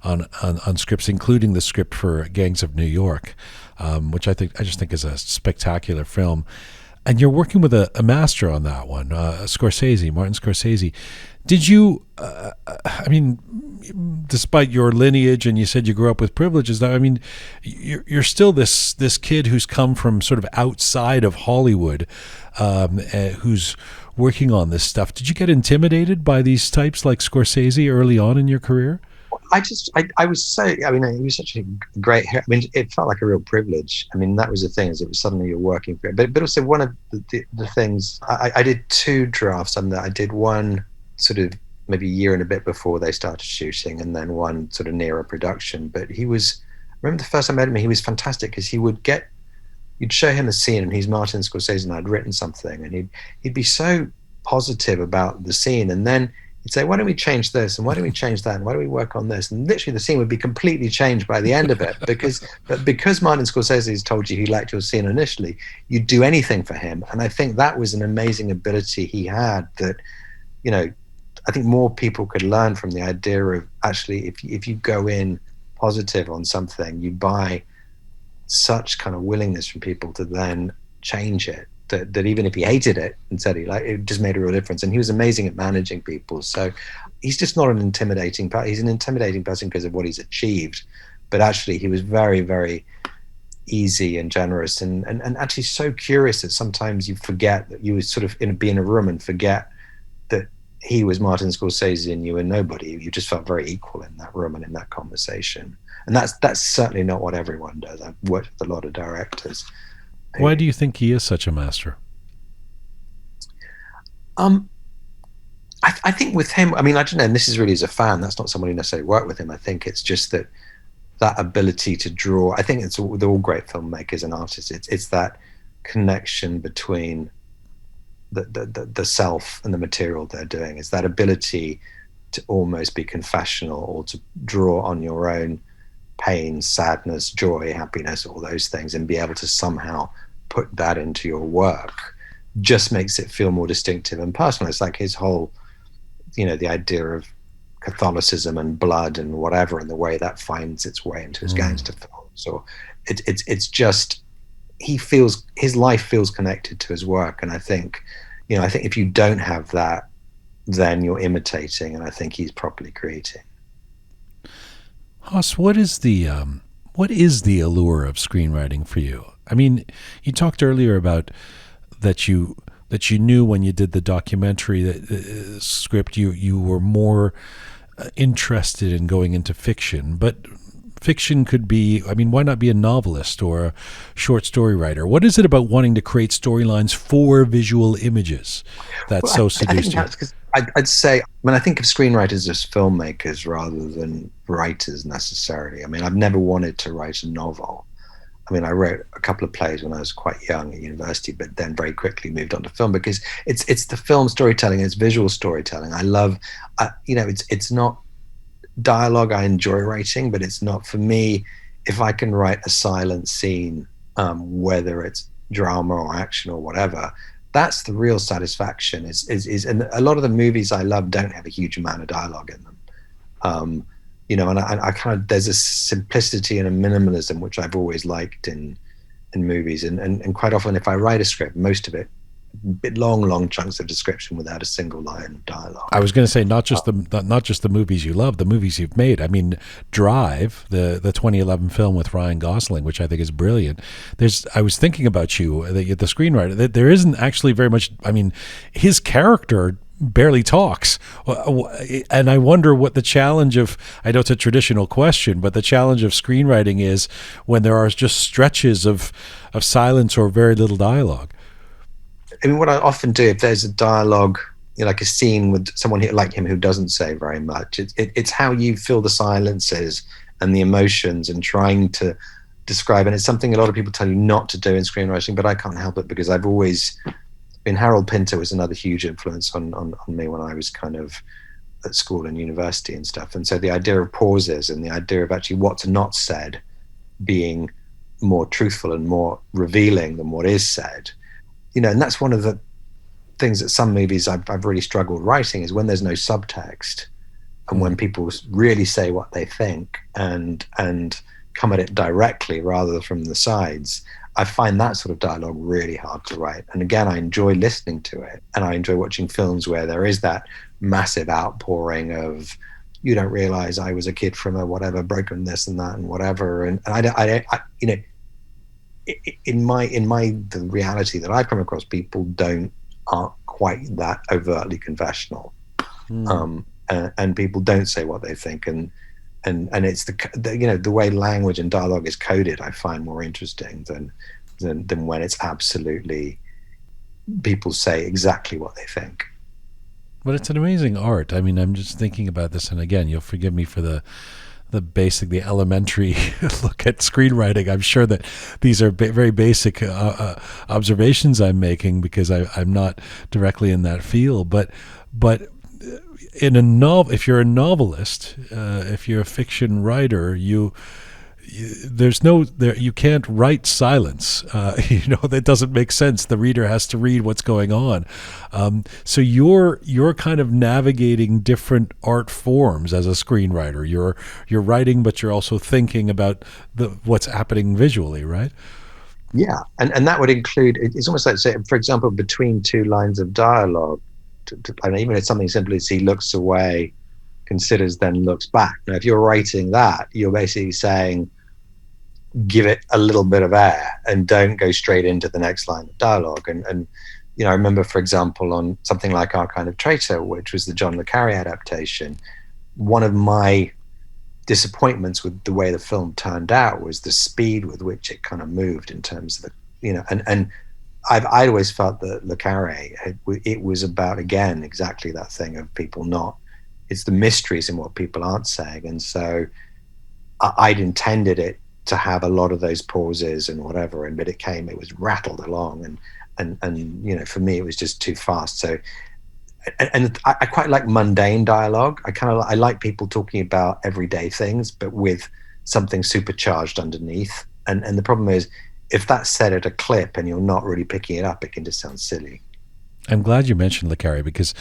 on scripts, including the script for Gangs of New York, which I just think is a spectacular film. And you're working with a master on that one, Martin Scorsese. Did you, I mean, despite your lineage, and you said you grew up with privileges, I mean, you're still this kid who's come from sort of outside of Hollywood, who's working on this stuff. Did you get intimidated by these types like Scorsese early on in your career? I was so, I mean, it was such a great, I mean, it felt like a real privilege. I mean, that was the thing, is it was suddenly you're working for it. But also one of the things, I did 2 drafts on that. I did one sort of maybe a year and a bit before they started shooting, and then one sort of nearer production. But I remember the first time I met him, he was fantastic, because you'd show him a scene, and he's Martin Scorsese, and I'd written something, and he'd be so positive about the scene, and then he'd say, why don't we change this, and why don't we change that, and why don't we work on this? And literally the scene would be completely changed by the end of it, because Martin Scorsese has told you he liked your scene initially, you'd do anything for him. And I think that was an amazing ability he had that, you know, I think more people could learn from, the idea of actually, if you go in positive on something, you buy such kind of willingness from people to then change it, that even if he hated it and said it just made a real difference. And he was amazing at managing people. So he's just not an intimidating person. He's an intimidating person because of what he's achieved, but actually he was very, very easy and generous, and actually so curious that sometimes you forget that you would sort of be in a room and forget that he was Martin Scorsese and you were nobody. You just felt very equal in that room and in that conversation. And that's certainly not what everyone does. I've worked with a lot of directors. Why do you think he is such a master? I think with him, I mean, I don't know, and this is really as a fan, that's not someone who necessarily worked with him. I think it's just that ability to draw. I think it's with all great filmmakers and artists, it's that connection between the self and the material they're doing. It's that ability to almost be confessional, or to draw on your own pain, sadness, joy, happiness, all those things, and be able to somehow put that into your work just makes it feel more distinctive and personal. It's like his whole, you know, the idea of Catholicism and blood and whatever, and the way that finds its way into his gangster films. So it's just, he feels, his life feels connected to his work. And I think, you know, I think if you don't have that, then you're imitating, and I think he's properly creating. Hoss, what is the allure of screenwriting for you? I mean, you talked earlier about that you knew when you did the documentary script, you were more interested in going into fiction, but fiction could be, I mean, why not be a novelist or a short story writer? What is it about wanting to create storylines for visual images that's so seduced you? I'd say, I think of screenwriters as filmmakers rather than writers necessarily. I mean, I've never wanted to write a novel. I mean, I wrote a couple of plays when I was quite young at university, but then very quickly moved on to film, because it's the film storytelling, it's visual storytelling. I love, you know, it's not dialogue I enjoy writing, but it's not, for me, if I can write a silent scene, whether it's drama or action or whatever, that's the real satisfaction. And a lot of the movies I love don't have a huge amount of dialogue in them. You know, and I kind of, there's a simplicity and a minimalism which I've always liked in movies, and quite often if I write a script, most of it long chunks of description without a single line of dialogue. I was going to say not just the movies you love, the movies you've made. I mean, Drive, the 2011 film with Ryan Gosling, which I think is brilliant. I was thinking about you, the screenwriter, that there isn't actually very much. I mean, his character barely talks, and I wonder what the challenge of, I know it's a traditional question, but the challenge of screenwriting is when there are just stretches of silence or very little dialogue. I mean, what I often do, if there's a dialogue, you know, like a scene with someone like him who doesn't say very much, it's how you fill the silences and the emotions and trying to describe. And it's something a lot of people tell you not to do in screenwriting, but I can't help it, because I've always been, Harold Pinter was another huge influence on me when I was kind of at school and university and stuff. And so the idea of pauses and the idea of actually what's not said being more truthful and more revealing than what is said, you know, and that's one of the things that some movies I've really struggled writing, is when there's no subtext and when people really say what they think and come at it directly rather than from the sides. I find that sort of dialogue really hard to write. And again, I enjoy listening to it, and I enjoy watching films where there is that massive outpouring of, you don't realize I was a kid from a whatever, broken this and that and whatever. And I you know, in the reality that I've come across, people aren't quite that overtly confessional, and people don't say what they think, and it's the you know, the way language and dialogue is coded, I find more interesting than when it's absolutely, people say exactly what they think. But it's an amazing art. I mean, I'm just thinking about this, and again, you'll forgive me for the elementary look at screenwriting. I'm sure that these are very basic observations I'm making, because I'm not directly in that field. But in a novel, if you're a novelist, if you're a fiction writer, you can't write silence. That doesn't make sense. The reader has to read what's going on. So you're kind of navigating different art forms as a screenwriter. You're writing, but you're also thinking about what's happening visually, right? Yeah, and that would include. It's almost like, say, for example, between two lines of dialogue, and even if something simple as he looks away, considers, then looks back. Now, if you're writing that, you're basically saying, give it a little bit of air and don't go straight into the next line of dialogue. And I remember, for example, on something like Our Kind of Traitor, which was the John le Carré adaptation, one of my disappointments with the way the film turned out was the speed with which it kind of moved in terms of and I'd always felt that le Carré, it was about, again, exactly that thing of people it's the mysteries in what people aren't saying. And so I'd intended it to have a lot of those pauses and whatever, but it was rattled along, and for me it was just too fast. So and I quite like mundane dialogue. I like people talking about everyday things, but with something supercharged underneath. And the problem is, if that's said at a clip and you're not really picking it up, it can just sound silly. I'm glad you mentioned le Carré, because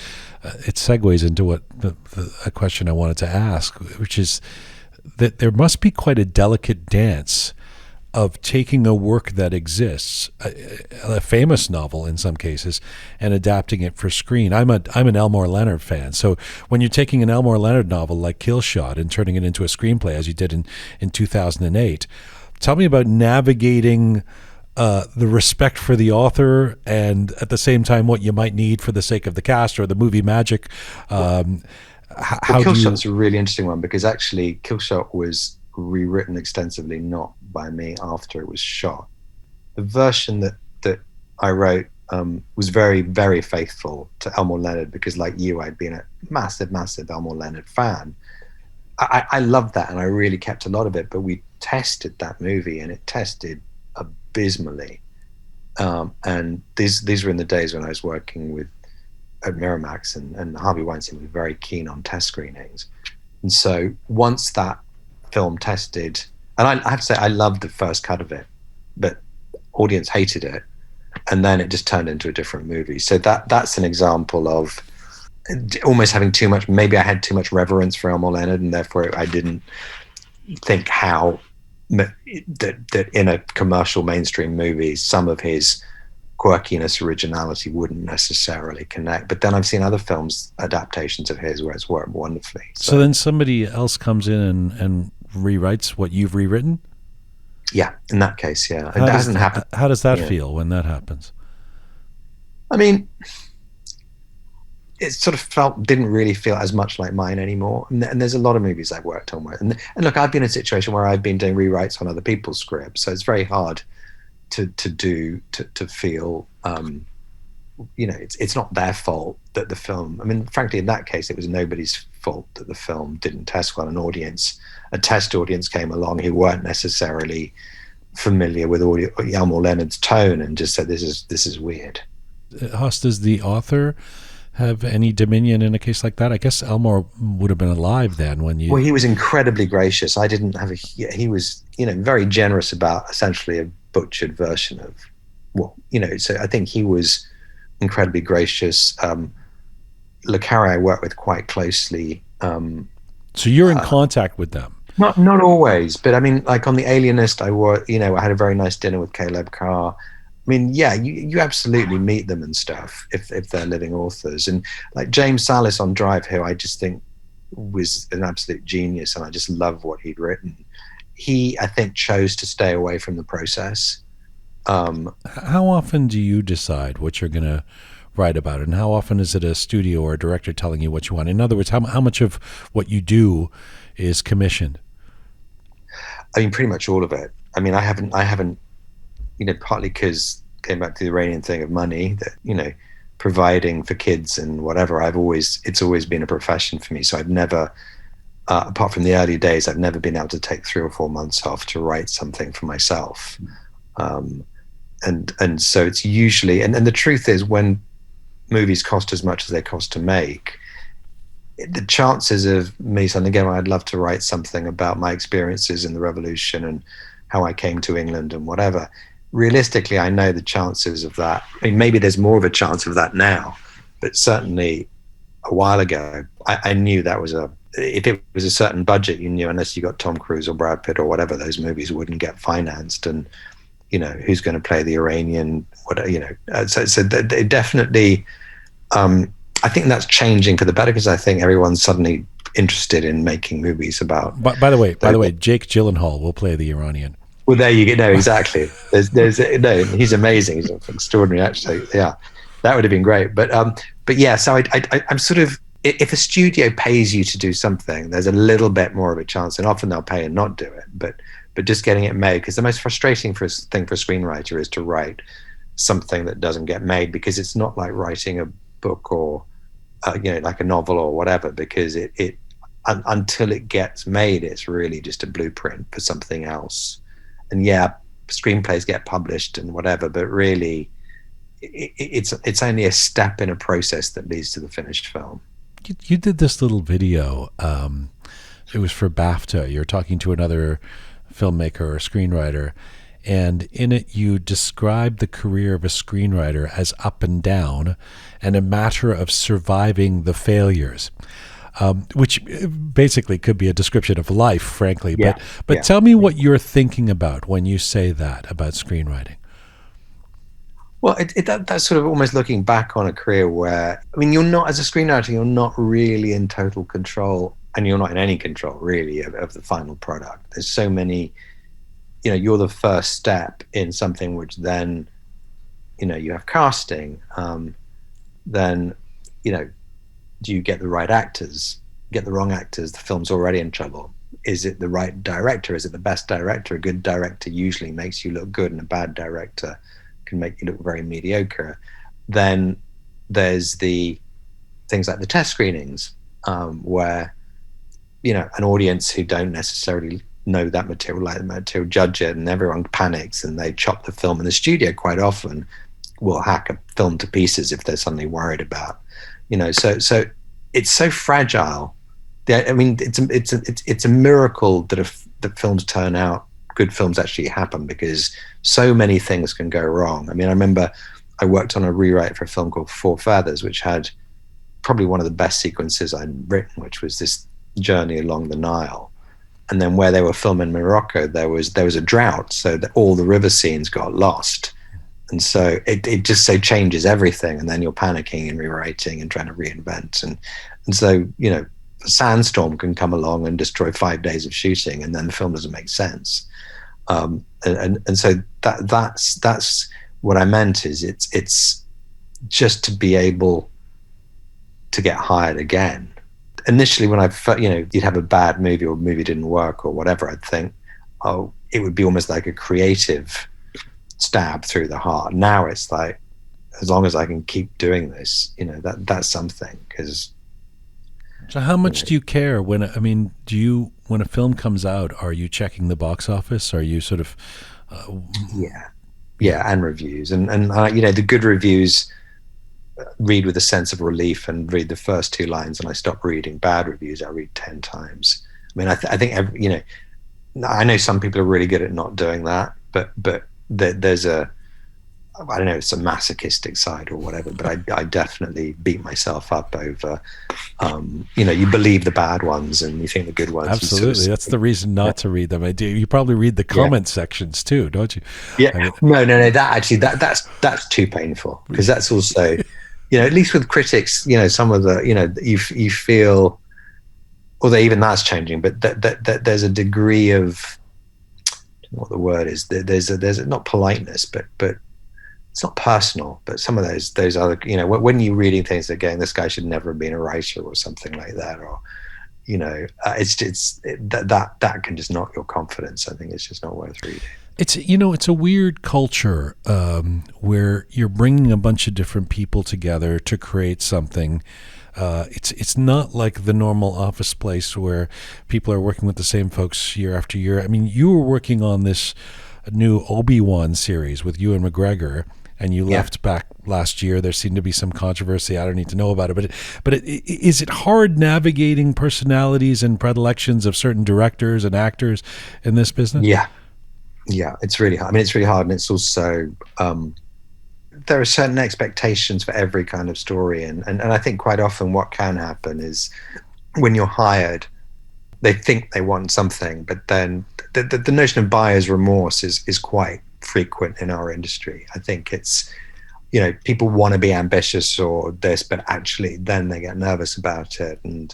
it segues into a question I wanted to ask, which is that there must be quite a delicate dance of taking a work that exists, a famous novel in some cases, and adapting it for screen. I'm an Elmore Leonard fan, so when you're taking an Elmore Leonard novel like Kill Shot and turning it into a screenplay, as you did in 2008, tell me about navigating the respect for the author and at the same time what you might need for the sake of the cast or the movie magic. Kill Shot's a really interesting one, because actually Kill Shot was rewritten extensively, not by me, after it was shot. The version that I wrote was very, very faithful to Elmore Leonard, because like you, I'd been a massive Elmore Leonard fan. I loved that, and I really kept a lot of it, but we tested that movie and it tested abysmally. And these were in the days when I was working at Miramax, and Harvey Weinstein was very keen on test screenings. And so once that film tested, and I have to say I loved the first cut of it, but audience hated it, and then it just turned into a different movie. So that's an example of almost having too much. Maybe I had too much reverence for Elmore Leonard, and therefore I didn't think that in a commercial mainstream movie some of his quirkiness, originality wouldn't necessarily connect. But then I've seen other films, adaptations of his, where it's worked wonderfully. So then somebody else comes in and rewrites what you've rewritten? Yeah, in that case, yeah. It hasn't happened. How does that feel when that happens? I mean, it sort of didn't really feel as much like mine anymore. And there's a lot of movies I've worked on where, and look, I've been in a situation where I've been doing rewrites on other people's scripts, so it's very hard to feel, it's not their fault that the film, I mean, frankly, in that case, it was nobody's fault that the film didn't test well. A test audience came along who weren't necessarily familiar with Elmore Leonard's tone and just said, this is weird. Hoss, does the author have any dominion in a case like that? I guess Elmore would have been alive then when you... Well, he was incredibly gracious. I didn't have he was, very generous about essentially a butchered version of so I think he was incredibly gracious. Le Carré I worked with quite closely. So you're in contact with them? Not always, but I mean, like on The Alienist, I had a very nice dinner with Caleb Carr. I mean, yeah, you absolutely meet them and stuff if they're living authors. And like James Salis on Drive, who I just think was an absolute genius, and I just love what he'd written. He, I think, chose to stay away from the process. How often do you decide what you're going to write about, and how often is it a studio or a director telling you what you want? In other words, how much of what you do is commissioned? I mean, pretty much all of it. I mean, I haven't, partly because came back to the Iranian thing of money, that, providing for kids and whatever, it's always been a profession for me. So I've never, apart from the early days, I've never been able to take 3 or 4 months off to write something for myself. And so it's usually, and the truth is, when movies cost as much as they cost to make, the chances of me saying, again, I'd love to write something about my experiences in the revolution and how I came to England and whatever. Realistically, I know the chances of that. I mean, maybe there's more of a chance of that now, but certainly a while ago, I knew that was if it was a certain budget, you knew unless you got Tom Cruise or Brad Pitt or whatever, those movies wouldn't get financed. And, who's going to play the Iranian, so they definitely, I think that's changing for the better because I think everyone's suddenly interested in making movies about. By the way, Jake Gyllenhaal will play the Iranian. Well, there you go. No, exactly. No, he's amazing. He's extraordinary, actually. Yeah, that would have been great. But yeah. So I'm sort of, if a studio pays you to do something, there's a little bit more of a chance, and often they'll pay and not do it. But just getting it made, because the most frustrating thing for a screenwriter is to write something that doesn't get made, because it's not like writing a book or like a novel or whatever, because it until it gets made, it's really just a blueprint for something else. And yeah, screenplays get published and whatever, but really it's only a step in a process that leads to the finished film. You did this little video. It was for BAFTA. You're talking to another filmmaker or screenwriter, and in it you described the career of a screenwriter as up and down and a matter of surviving the failures, which basically could be a description of life, frankly. Yeah, but tell me what you're thinking about when you say that about screenwriting. Well, that's sort of almost looking back on a career where, I mean, you're not, as a screenwriter, you're not really in total control, and you're not in any control really of the final product. There's so many, you're the first step in something which then, you have casting, then, do you get the right actors, get the wrong actors, the film's already in trouble. Is it the right director? Is it the best director? A good director usually makes you look good, and a bad director can make you look very mediocre. Then there's the things like the test screenings, where an audience who don't necessarily know that material, like the material, judge it, and everyone panics and they chop the film. And the studio quite often will hack a film to pieces if they're suddenly worried about, so it's so fragile. I mean, it's a miracle that if the films turn out, good films actually happen, because so many things can go wrong. I mean, I remember I worked on a rewrite for a film called Four Feathers, which had probably one of the best sequences I'd written, which was this journey along the Nile. And then where they were filming in Morocco, there was a drought, so that all the river scenes got lost. And so it just so changes everything, and then you're panicking and rewriting and trying to reinvent. And so, a sandstorm can come along and destroy 5 days of shooting, and then the film doesn't make sense. And so that's what I meant, is it's just to be able to get hired again. Initially, when I felt, you'd have a bad movie or a movie didn't work or whatever, I'd think, oh, it would be almost like a creative stab through the heart. Now it's like, as long as I can keep doing this, that's something. Because so how much do you care when a film comes out, are you checking the box office? Are you sort of yeah, and reviews, and the good reviews, read with a sense of relief and read the first 2 lines, and I stop reading. Bad reviews I read 10 times. I mean, I think I know some people are really good at not doing that, but there's I don't know, it's a masochistic side or whatever, but I definitely beat myself up over, you believe the bad ones and you think the good ones. Absolutely. That's the reason not to read them. I do. You probably read the comment sections too, don't you? Yeah. No, that's too painful, because that's also, at least with critics, some of the, you feel, although even that's changing, but that there's a degree of, what the word is, there's not politeness, but it's not personal, but some of those other, when you're reading things again, this guy should never have been a writer or something like that, or, that can just knock your confidence. I think it's just not worth reading. It's a weird culture where you're bringing a bunch of different people together to create something. It's not like the normal office place where people are working with the same folks year after year. I mean, you were working on this new Obi-Wan series with Ewan McGregor, and you left back last year. There seemed to be some controversy. I don't need to know about it, but is it hard navigating personalities and predilections of certain directors and actors in this business? Yeah, it's really hard. I mean, it's really hard, and it's also there are certain expectations for every kind of story, and I think quite often what can happen is when you're hired, they think they want something, but then the notion of buyer's remorse is quite frequent in our industry. I think it's, you know, people want to be ambitious or this, but actually then they get nervous about it, and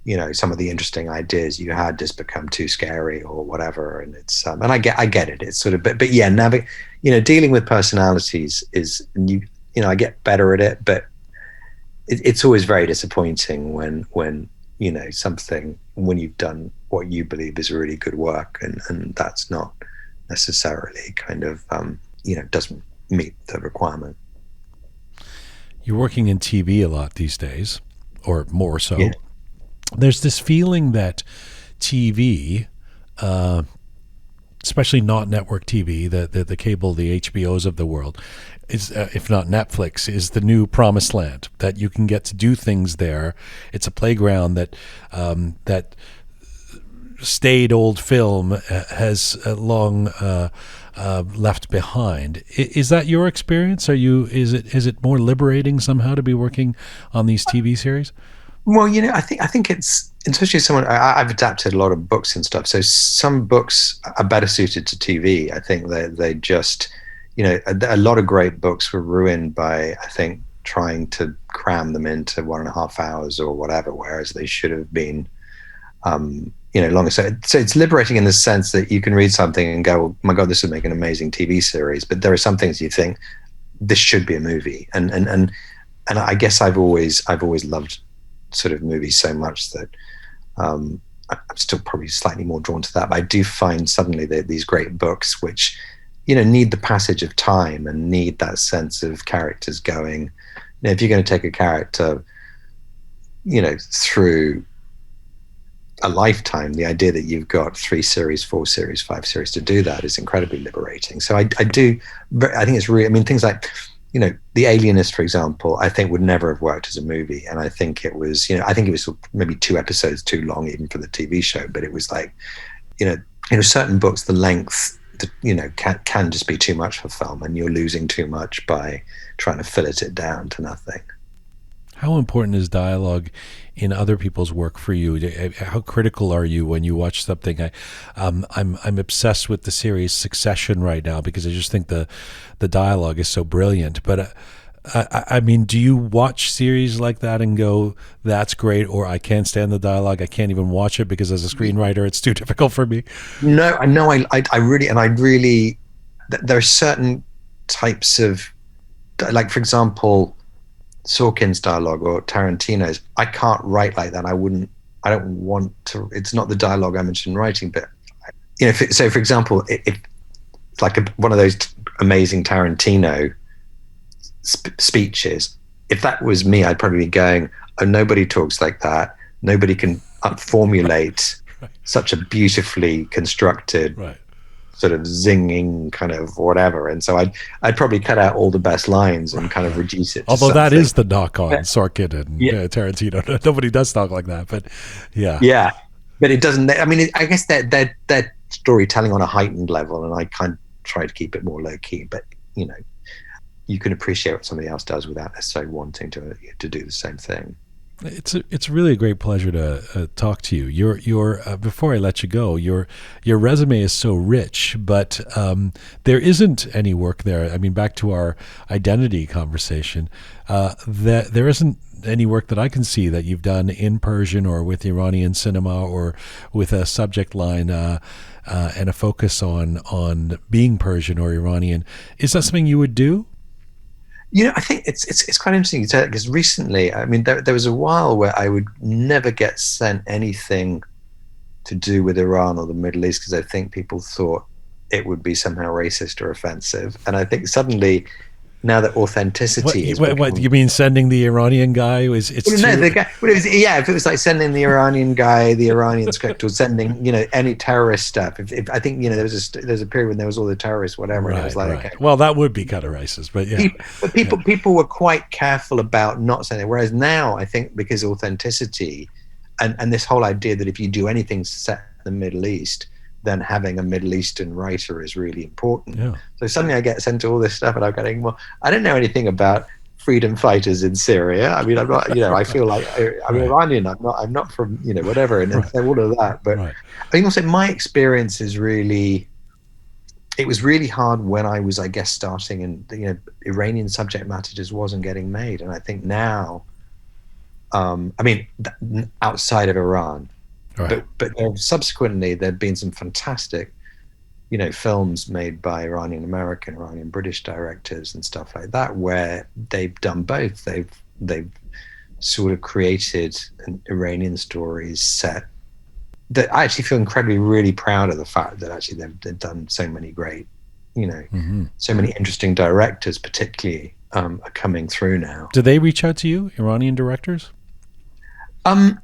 you know, some of the interesting ideas you had just become too scary or whatever. And it's and I get it. It's sort of, but yeah, dealing with personalities is, you know, I get better at it, but it's always very disappointing when you know, when you've done what you believe is really good work, and that's not necessarily kind of you know, doesn't meet the requirement. You're working in TV a lot these days, or more so. Yeah. There's this feeling that TV, especially not network TV, the cable, the HBOs of the world, is if not Netflix, is the new promised land, that you can get to do things there. It's a playground that staid old film has long left behind. Is that your experience? Is it more liberating somehow to be working on these TV series? Well, you know, I think it's, especially I've adapted a lot of books and stuff. So some books are better suited to TV. I think they just, you know, a lot of great books were ruined by, I think, trying to cram them into 1.5 hours or whatever, whereas they should have been, you know, longer. So it's liberating in the sense that you can read something and go, oh my God, this would make an amazing TV series. But there are some things you think this should be a movie, and I guess I've always loved sort of movies so much that I'm still probably slightly more drawn to that. But I do find suddenly that these great books, which, you know, need the passage of time and need that sense of characters going. You know, if you're going to take a character, you know, through a lifetime, the idea that you've got 3 series, 4 series, 5 series to do that is incredibly liberating. So I think it's really, I mean, things like, you know, The Alienist, for example, I think would never have worked as a movie. And I think it was, you know, maybe 2 episodes too long even for the TV show, but it was like, you know, certain books, the length, you know, can just be too much for film, and you're losing too much by trying to fillet it down to nothing. How important is dialogue in other people's work for you? How critical are you when you watch something? I'm obsessed with the series Succession right now because I just think the dialogue is so brilliant. But I mean, do you watch series like that and go, "That's great," or "I can't stand the dialogue. I can't even watch it because as a screenwriter, it's too difficult for me"? No, I know. I really. There are certain types of, like, for example, Sorkin's dialogue or Tarantino's. I can't write like that. I don't want to. It's not the dialogue I'm interested in writing. But, you know, so for example, if like one of those amazing Tarantino speeches, if that was me, I'd probably be going, "Oh, nobody talks like that. Nobody can formulate such a beautifully constructed." Right. Sort of zinging kind of whatever, and so I'd probably cut out all the best lines and kind of reduce it to although something. That is the knock on Sorkin and Tarantino. Nobody does talk like that, but yeah, but it doesn't. I mean, I guess they're storytelling on a heightened level, and I kind of try to keep it more low key. But you know, you can appreciate what somebody else does without necessarily wanting to do the same thing. It's really a great pleasure to talk to you. Your before I let you go, your resume is so rich, but there isn't any work there. I mean, back to our identity conversation, that there isn't any work that I can see that you've done in Persian or with Iranian cinema or with a subject line and a focus on being Persian or Iranian. Is that something you would do? You know, I think it's quite interesting you say that, because recently, I mean, there was a while where I would never get sent anything to do with Iran or the Middle East because I think people thought it would be somehow racist or offensive. And I think suddenly authenticity is what you mean? Sending the Iranian guy is the guy. Well, if it was like sending the Iranian guy, the Iranian script, or sending any terrorist stuff. If I think there's a period when there was all the terrorists, whatever, and it was like okay. Well, that would be kind of racist, but yeah. People were quite careful about not saying it. Whereas now, I think because authenticity, and this whole idea that if you do anything set in the Middle East, then having a Middle Eastern writer is really important. Yeah. So suddenly I get sent to all this stuff and I'm going, well, I don't know anything about freedom fighters in Syria. I mean, I'm not, I feel like I'm Iranian. I'm not from, whatever. And all of that. But I think also my experience is really, it was really hard when I was, I guess, starting and, Iranian subject matter just wasn't getting made. And I think now, outside of Iran, right. but subsequently there've been some fantastic, films made by Iranian American, Iranian British directors and stuff like that, where they've done both. They've sort of created an Iranian stories set that I actually feel incredibly really proud of the fact that actually they've done so many great, so many interesting directors, particularly are coming through now. Do they reach out to you, Iranian directors? I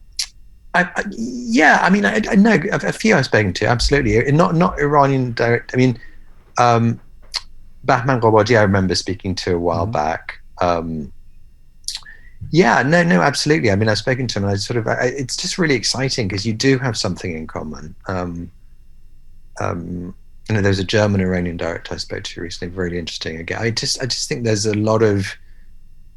know a few I've spoken to, absolutely. Not Iranian direct. I mean, Bahman Ghobaji I remember speaking to a while back. Absolutely. I mean, I've spoken to him, and it's just really exciting because you do have something in common. There was a German Iranian director I spoke to recently, really interesting. Again, I just think there's a lot of,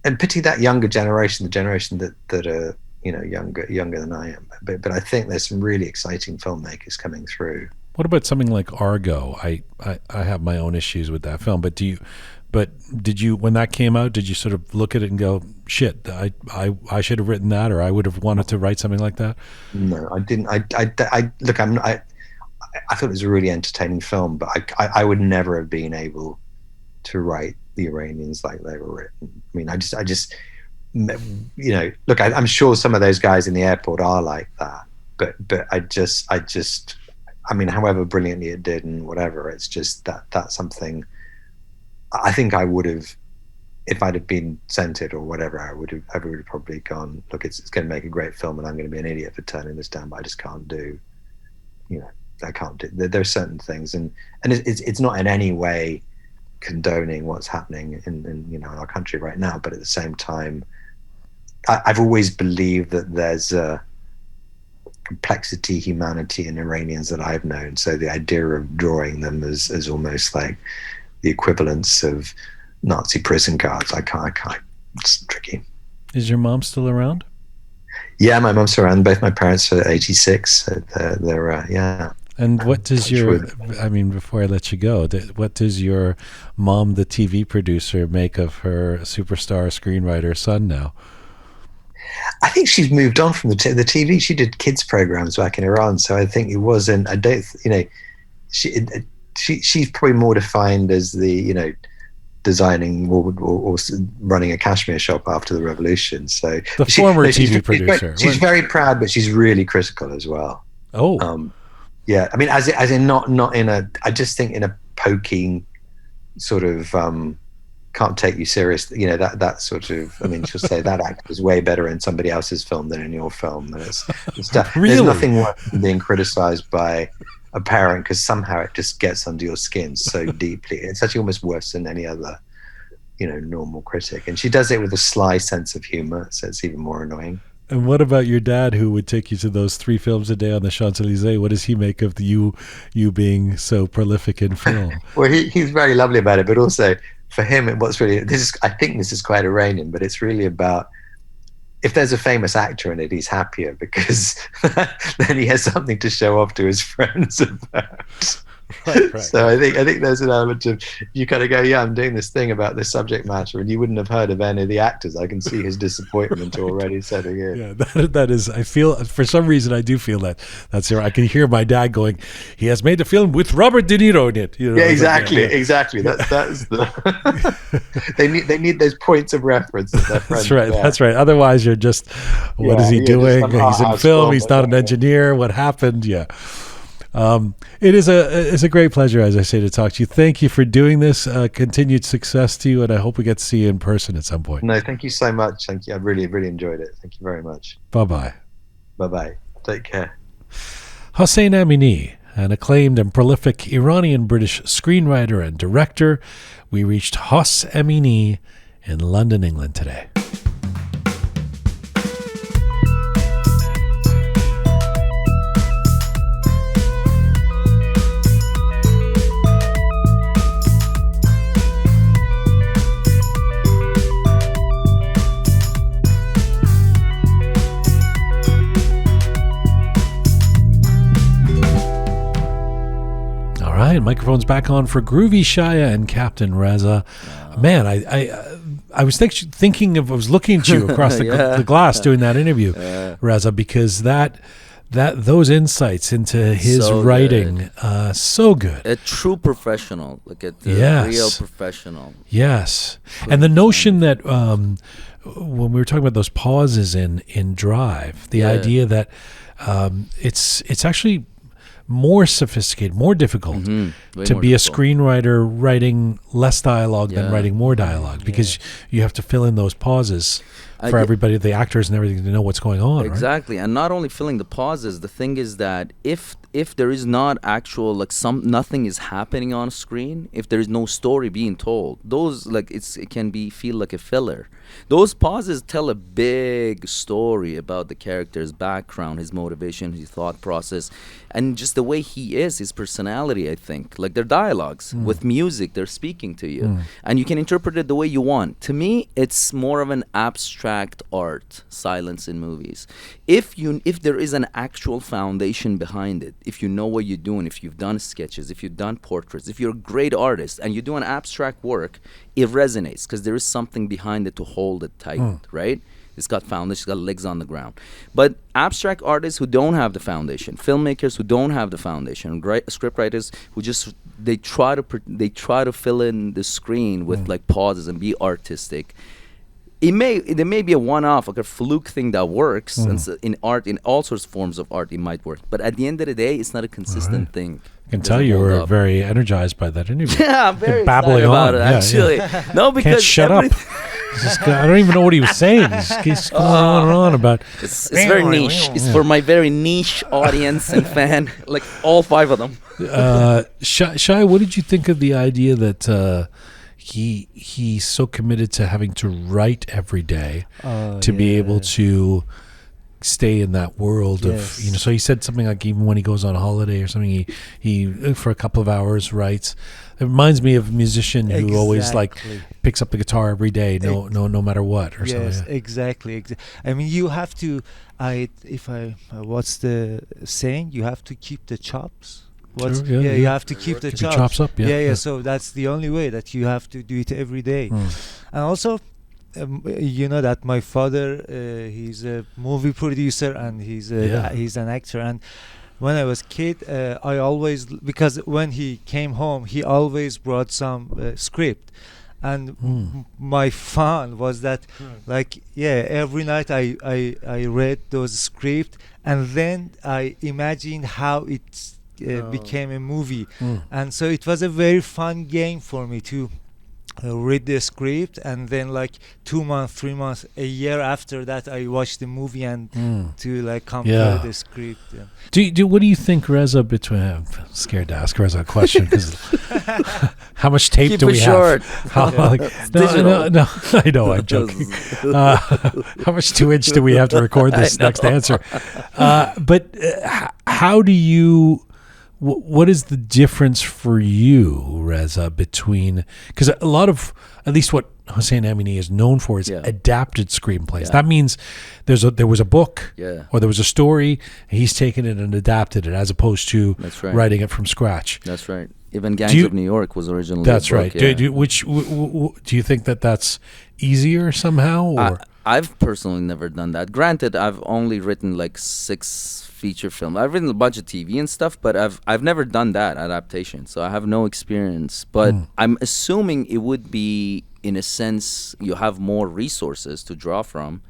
and particularly that younger generation, the generation that are younger than I am, but I think there's some really exciting filmmakers coming through. What about something like Argo? I have my own issues with that film, but did you when that came out, did you sort of look at it and go, shit, I should have written that, or I would have wanted to write something like that? No, I didn't. I thought it was a really entertaining film, but I would never have been able to write the Iranians like they were written. I mean, I just look, I'm sure some of those guys in the airport are like that, but I mean, however brilliantly it did and whatever, it's just that's something I think I would have, if I'd have been sent it or whatever, I would have probably gone, look, it's going to make a great film and I'm going to be an idiot for turning this down, but I just can't do, I can't do, there are certain things, and it's not in any way condoning what's happening in our country right now, but at the same time, I've always believed that there's a complexity, humanity in Iranians that I've known. So the idea of drawing them as almost like the equivalents of Nazi prison guards, I can't. It's tricky. Is your mom still around? Yeah, my mom's around. Both my parents are 86. So they're yeah. And what does before I let you go, what does your mom, the TV producer, make of her superstar screenwriter son now? I think she's moved on from the TV. She did kids programs back in Iran, so I think it wasn't. I don't, she's probably more defined as the designing or running a cashmere shop after the revolution. So the former TV producer. She's very proud, but she's really critical as well. Oh, yeah. I mean, as in not in a. I just think in a poking sort of. Can't take you serious, that sort of. I mean, she'll say that actor was way better in somebody else's film than in your film, and it's really? There's nothing worse than being criticized by a parent because somehow it just gets under your skin so deeply. It's actually almost worse than any other, normal critic. And she does it with a sly sense of humor, so it's even more annoying. And what about your dad, who would take you to those 3 films a day on the Champs-Elysees? What does he make of you being so prolific in film? Well, he's very lovely about it, but also. For him, I think this is quite Iranian, but it's really about if there's a famous actor in it, he's happier because then he has something to show off to his friends about. Right. So I think there's an element of you kind of go, yeah, I'm doing this thing about this subject matter, and you wouldn't have heard of any of the actors. I can see his disappointment already setting in. Yeah, that is. I feel for some reason I do feel that's there. I can hear my dad going, he has made a film with Robert De Niro in it. Yeah, exactly. That's the. they need those points of reference that their friends. That's right. Otherwise, you're just, what is he doing? He's in film. He's not an engineer. What happened? Yeah. It's a great pleasure, as I say, to talk to you. Thank you for doing this. Continued success to you, and I hope we get to see you in person at some point. No, thank you so much. Thank you. I really, really enjoyed it. Thank you very much. Bye-bye. Bye-bye. Take care. Hossein Amini, an acclaimed and prolific Iranian-British screenwriter and director. We reached Hossein Amini in London, England today. All right, microphone's back on for Groovy Shaya and Captain Reza. Man, I was thinking of, I was looking at you across the glass doing that interview, Reza, because those insights into his writing, so good. A true professional, like a real professional. Yes, and the notion that when we were talking about those pauses in Drive, the idea that it's actually more sophisticated, more difficult to be a screenwriter writing less dialogue than writing more dialogue, because you have to fill in those pauses for everybody, the actors and everything, to know what's going on. Exactly, right? And not only filling the pauses. The thing is that if there is not actual nothing is happening on screen, if there is no story being told, those it can feel like a filler. Those pauses tell a big story about the character's background, his motivation, his thought process, and just the way he is, his personality. I think like their dialogues with music, they're speaking to you, and you can interpret it the way you want. To me, it's more of an abstract art, silence in movies. If there is an actual foundation behind it, if you know what you're doing, if you've done sketches, if you've done portraits, if you're a great artist and you do an abstract work, it resonates because there is something behind it to hold it tight, right? It's got foundation, it's got legs on the ground. But abstract artists who don't have the foundation, filmmakers who don't have the foundation, script writers who just they try to fill in the screen with like pauses and be artistic. There may be a one-off, like a fluke thing that works, and so in art, in all sorts of forms of art, it might work. But at the end of the day, it's not a consistent thing. I can tell you were very energized by that interview. Yeah, I'm very babbling excited about on. it, actually. No, because can't shut up. I don't even know what he was saying. He just keeps going on and on about. It's very niche. It's for my very niche audience and fan, like all 5 of them. Shai, what did you think of the idea that he's so committed to having to write every day to be able to stay in that world of, so he said something like even when he goes on holiday or something, he for a couple of hours writes. It reminds me of a musician who always picks up the guitar every day, no matter what, or something. Yes, exactly. I mean, you have to. What's the saying? You have to keep the chops. You have to keep the chops up. So that's the only way, that you have to do it every day. And also, you know that my father, he's a movie producer and he's an actor. And when I was kid, I always, because when he came home, he always brought some script. And my fun was that, every night I read those script, and then I imagined how it became a movie. And so it was a very fun game for me to read the script, and then 2 months, 3 months, a year after that, I watched the movie and to compare the script. What do you think, Reza? I'm scared to ask Reza a question because how much tape Keep do we short. have? No, I know, I'm joking. How much 2-inch do we have to record this next answer? But how do you? What is the difference for you, Reza, between, because a lot of, at least what Hossein Amini is known for is adapted screenplays. That means there was a book or there was a story, and he's taken it and adapted it as opposed to writing it from scratch. That's right. Even Gangs of New York was originally That's a book, right. Do you think that that's easier somehow? Or? I've personally never done that. Granted, I've only written 6 feature film. I've written a bunch of TV and stuff, but I've never done that adaptation, so I have no experience. But I'm assuming it would be, in a sense, you have more resources to draw from,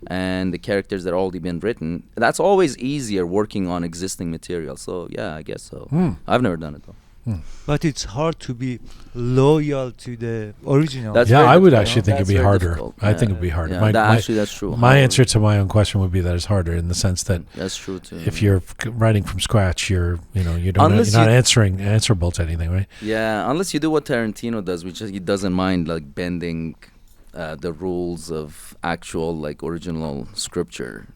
and the characters that already been written. That's always easier working on existing material. So yeah, I guess so. I've never done it though. But it's hard to be loyal to the original. That's Yeah, very I would difficult. actually think it'd That's be very harder. difficult. I think it'd be harder. Yeah, actually, that's true. My answer to my own question would be that it's harder in the sense that That's true too. if you're writing from scratch, you're not answerable to anything, right? Yeah, unless you do what Tarantino does, which is he doesn't mind like bending the rules of actual like original scripture.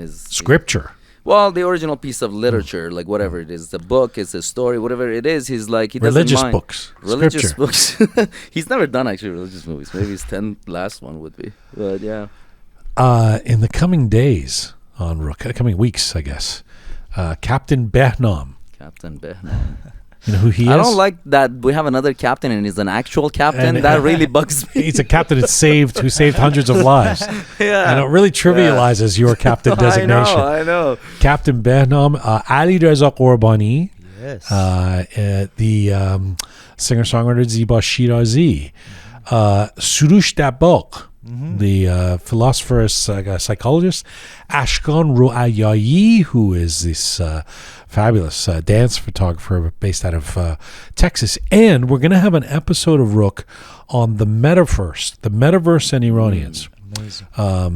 Scripture. Well, the original piece of literature, like whatever it is, the book, it's a story, whatever it is, he's like he doesn't Religious mind. books. Religious Scripture. books. He's never done actually religious movies. Maybe his 10th last one would be, but yeah. In the coming days on Roqe, coming weeks, I guess, Captain Behnam. Captain Behnam. You know who he is? I don't like that we have another captain and he's an actual captain. And- That really bugs me. He's a captain who saved hundreds of lives. Yeah. And it really trivializes your captain designation. I know. Captain Behnam, Ali Reza Qurbani, Yes. the singer-songwriter Ziba Shirazi, Surush Dabok, the philosopher, psychologist, Ashkan Rouayayi, who is this fabulous dance photographer based out of Texas. And we're going to have an episode of Roqe on the metaverse and Iranians. Amazing.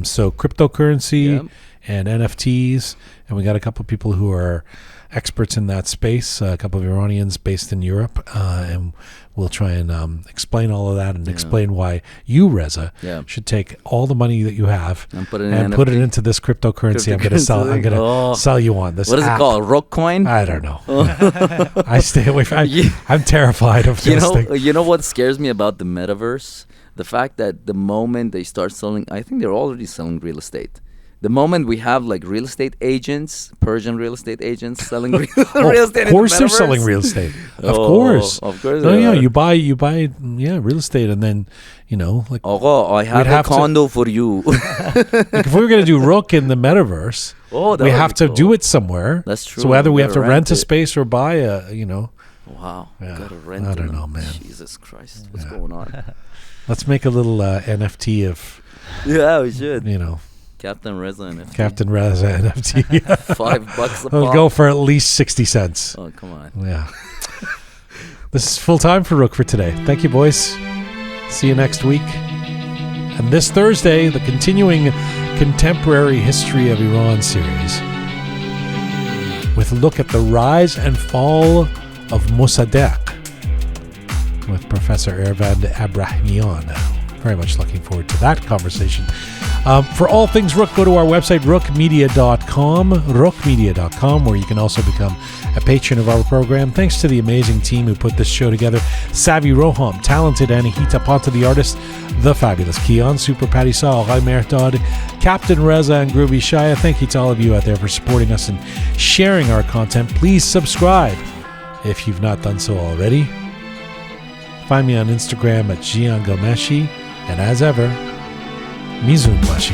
So cryptocurrency Yep. and NFTs, and we got a couple of people who are experts in that space, a couple of Iranians based in Europe, and we'll try and explain all of that and explain why you, Reza, should take all the money that you have And put it in and NFT. put it into this cryptocurrency. I'm going to sell you on this. What is it app. called? Roqe coin? I don't know. I stay away from. I'm terrified of this thing. You know what scares me about the metaverse? The fact that the moment they start selling, I think they're already selling real estate. The moment we have like real estate agents, Persian real estate agents selling real estate. Of course, in the they're selling metaverse. real estate. Of Oh, course. of course. No, they yeah, are. you buy, real estate, and then, like. Oh, I have We'd a have to- condo for you. Like if we were going to do Roqe in the metaverse, Oh, that we would have be to cool. do it somewhere. That's true. So whether we have Gotta to rent a it. space or buy Wow. Yeah, Gotta rent I don't them. know, man. Jesus Christ. What's going on? let's make a little NFT of, Yeah, we should. Captain Reza and Captain Reza NFT. $5 a It'll pop. go for at least 60 cents. Oh, come on. Yeah. This is full time for Roqe for today. Thank you, boys. See you next week. And this Thursday, the continuing Contemporary History of Iran series with a look at the rise and fall of Mossadegh with Professor Ervand Abrahamian. Very much looking forward to that conversation. For all things Roqe, go to our website, roqemedia.com, where you can also become a patron of our program. Thanks to the amazing team who put this show together. Savi Roham, talented Anahita Panta, the artist, the fabulous Kian, Super Patty Saul, Rai Merdad, Captain Reza, and Groovy Shaya. Thank you to all of you out there for supporting us and sharing our content. Please subscribe if you've not done so already. Find me on Instagram at Jian Ghomeshi. And as ever, Mizun Bashi.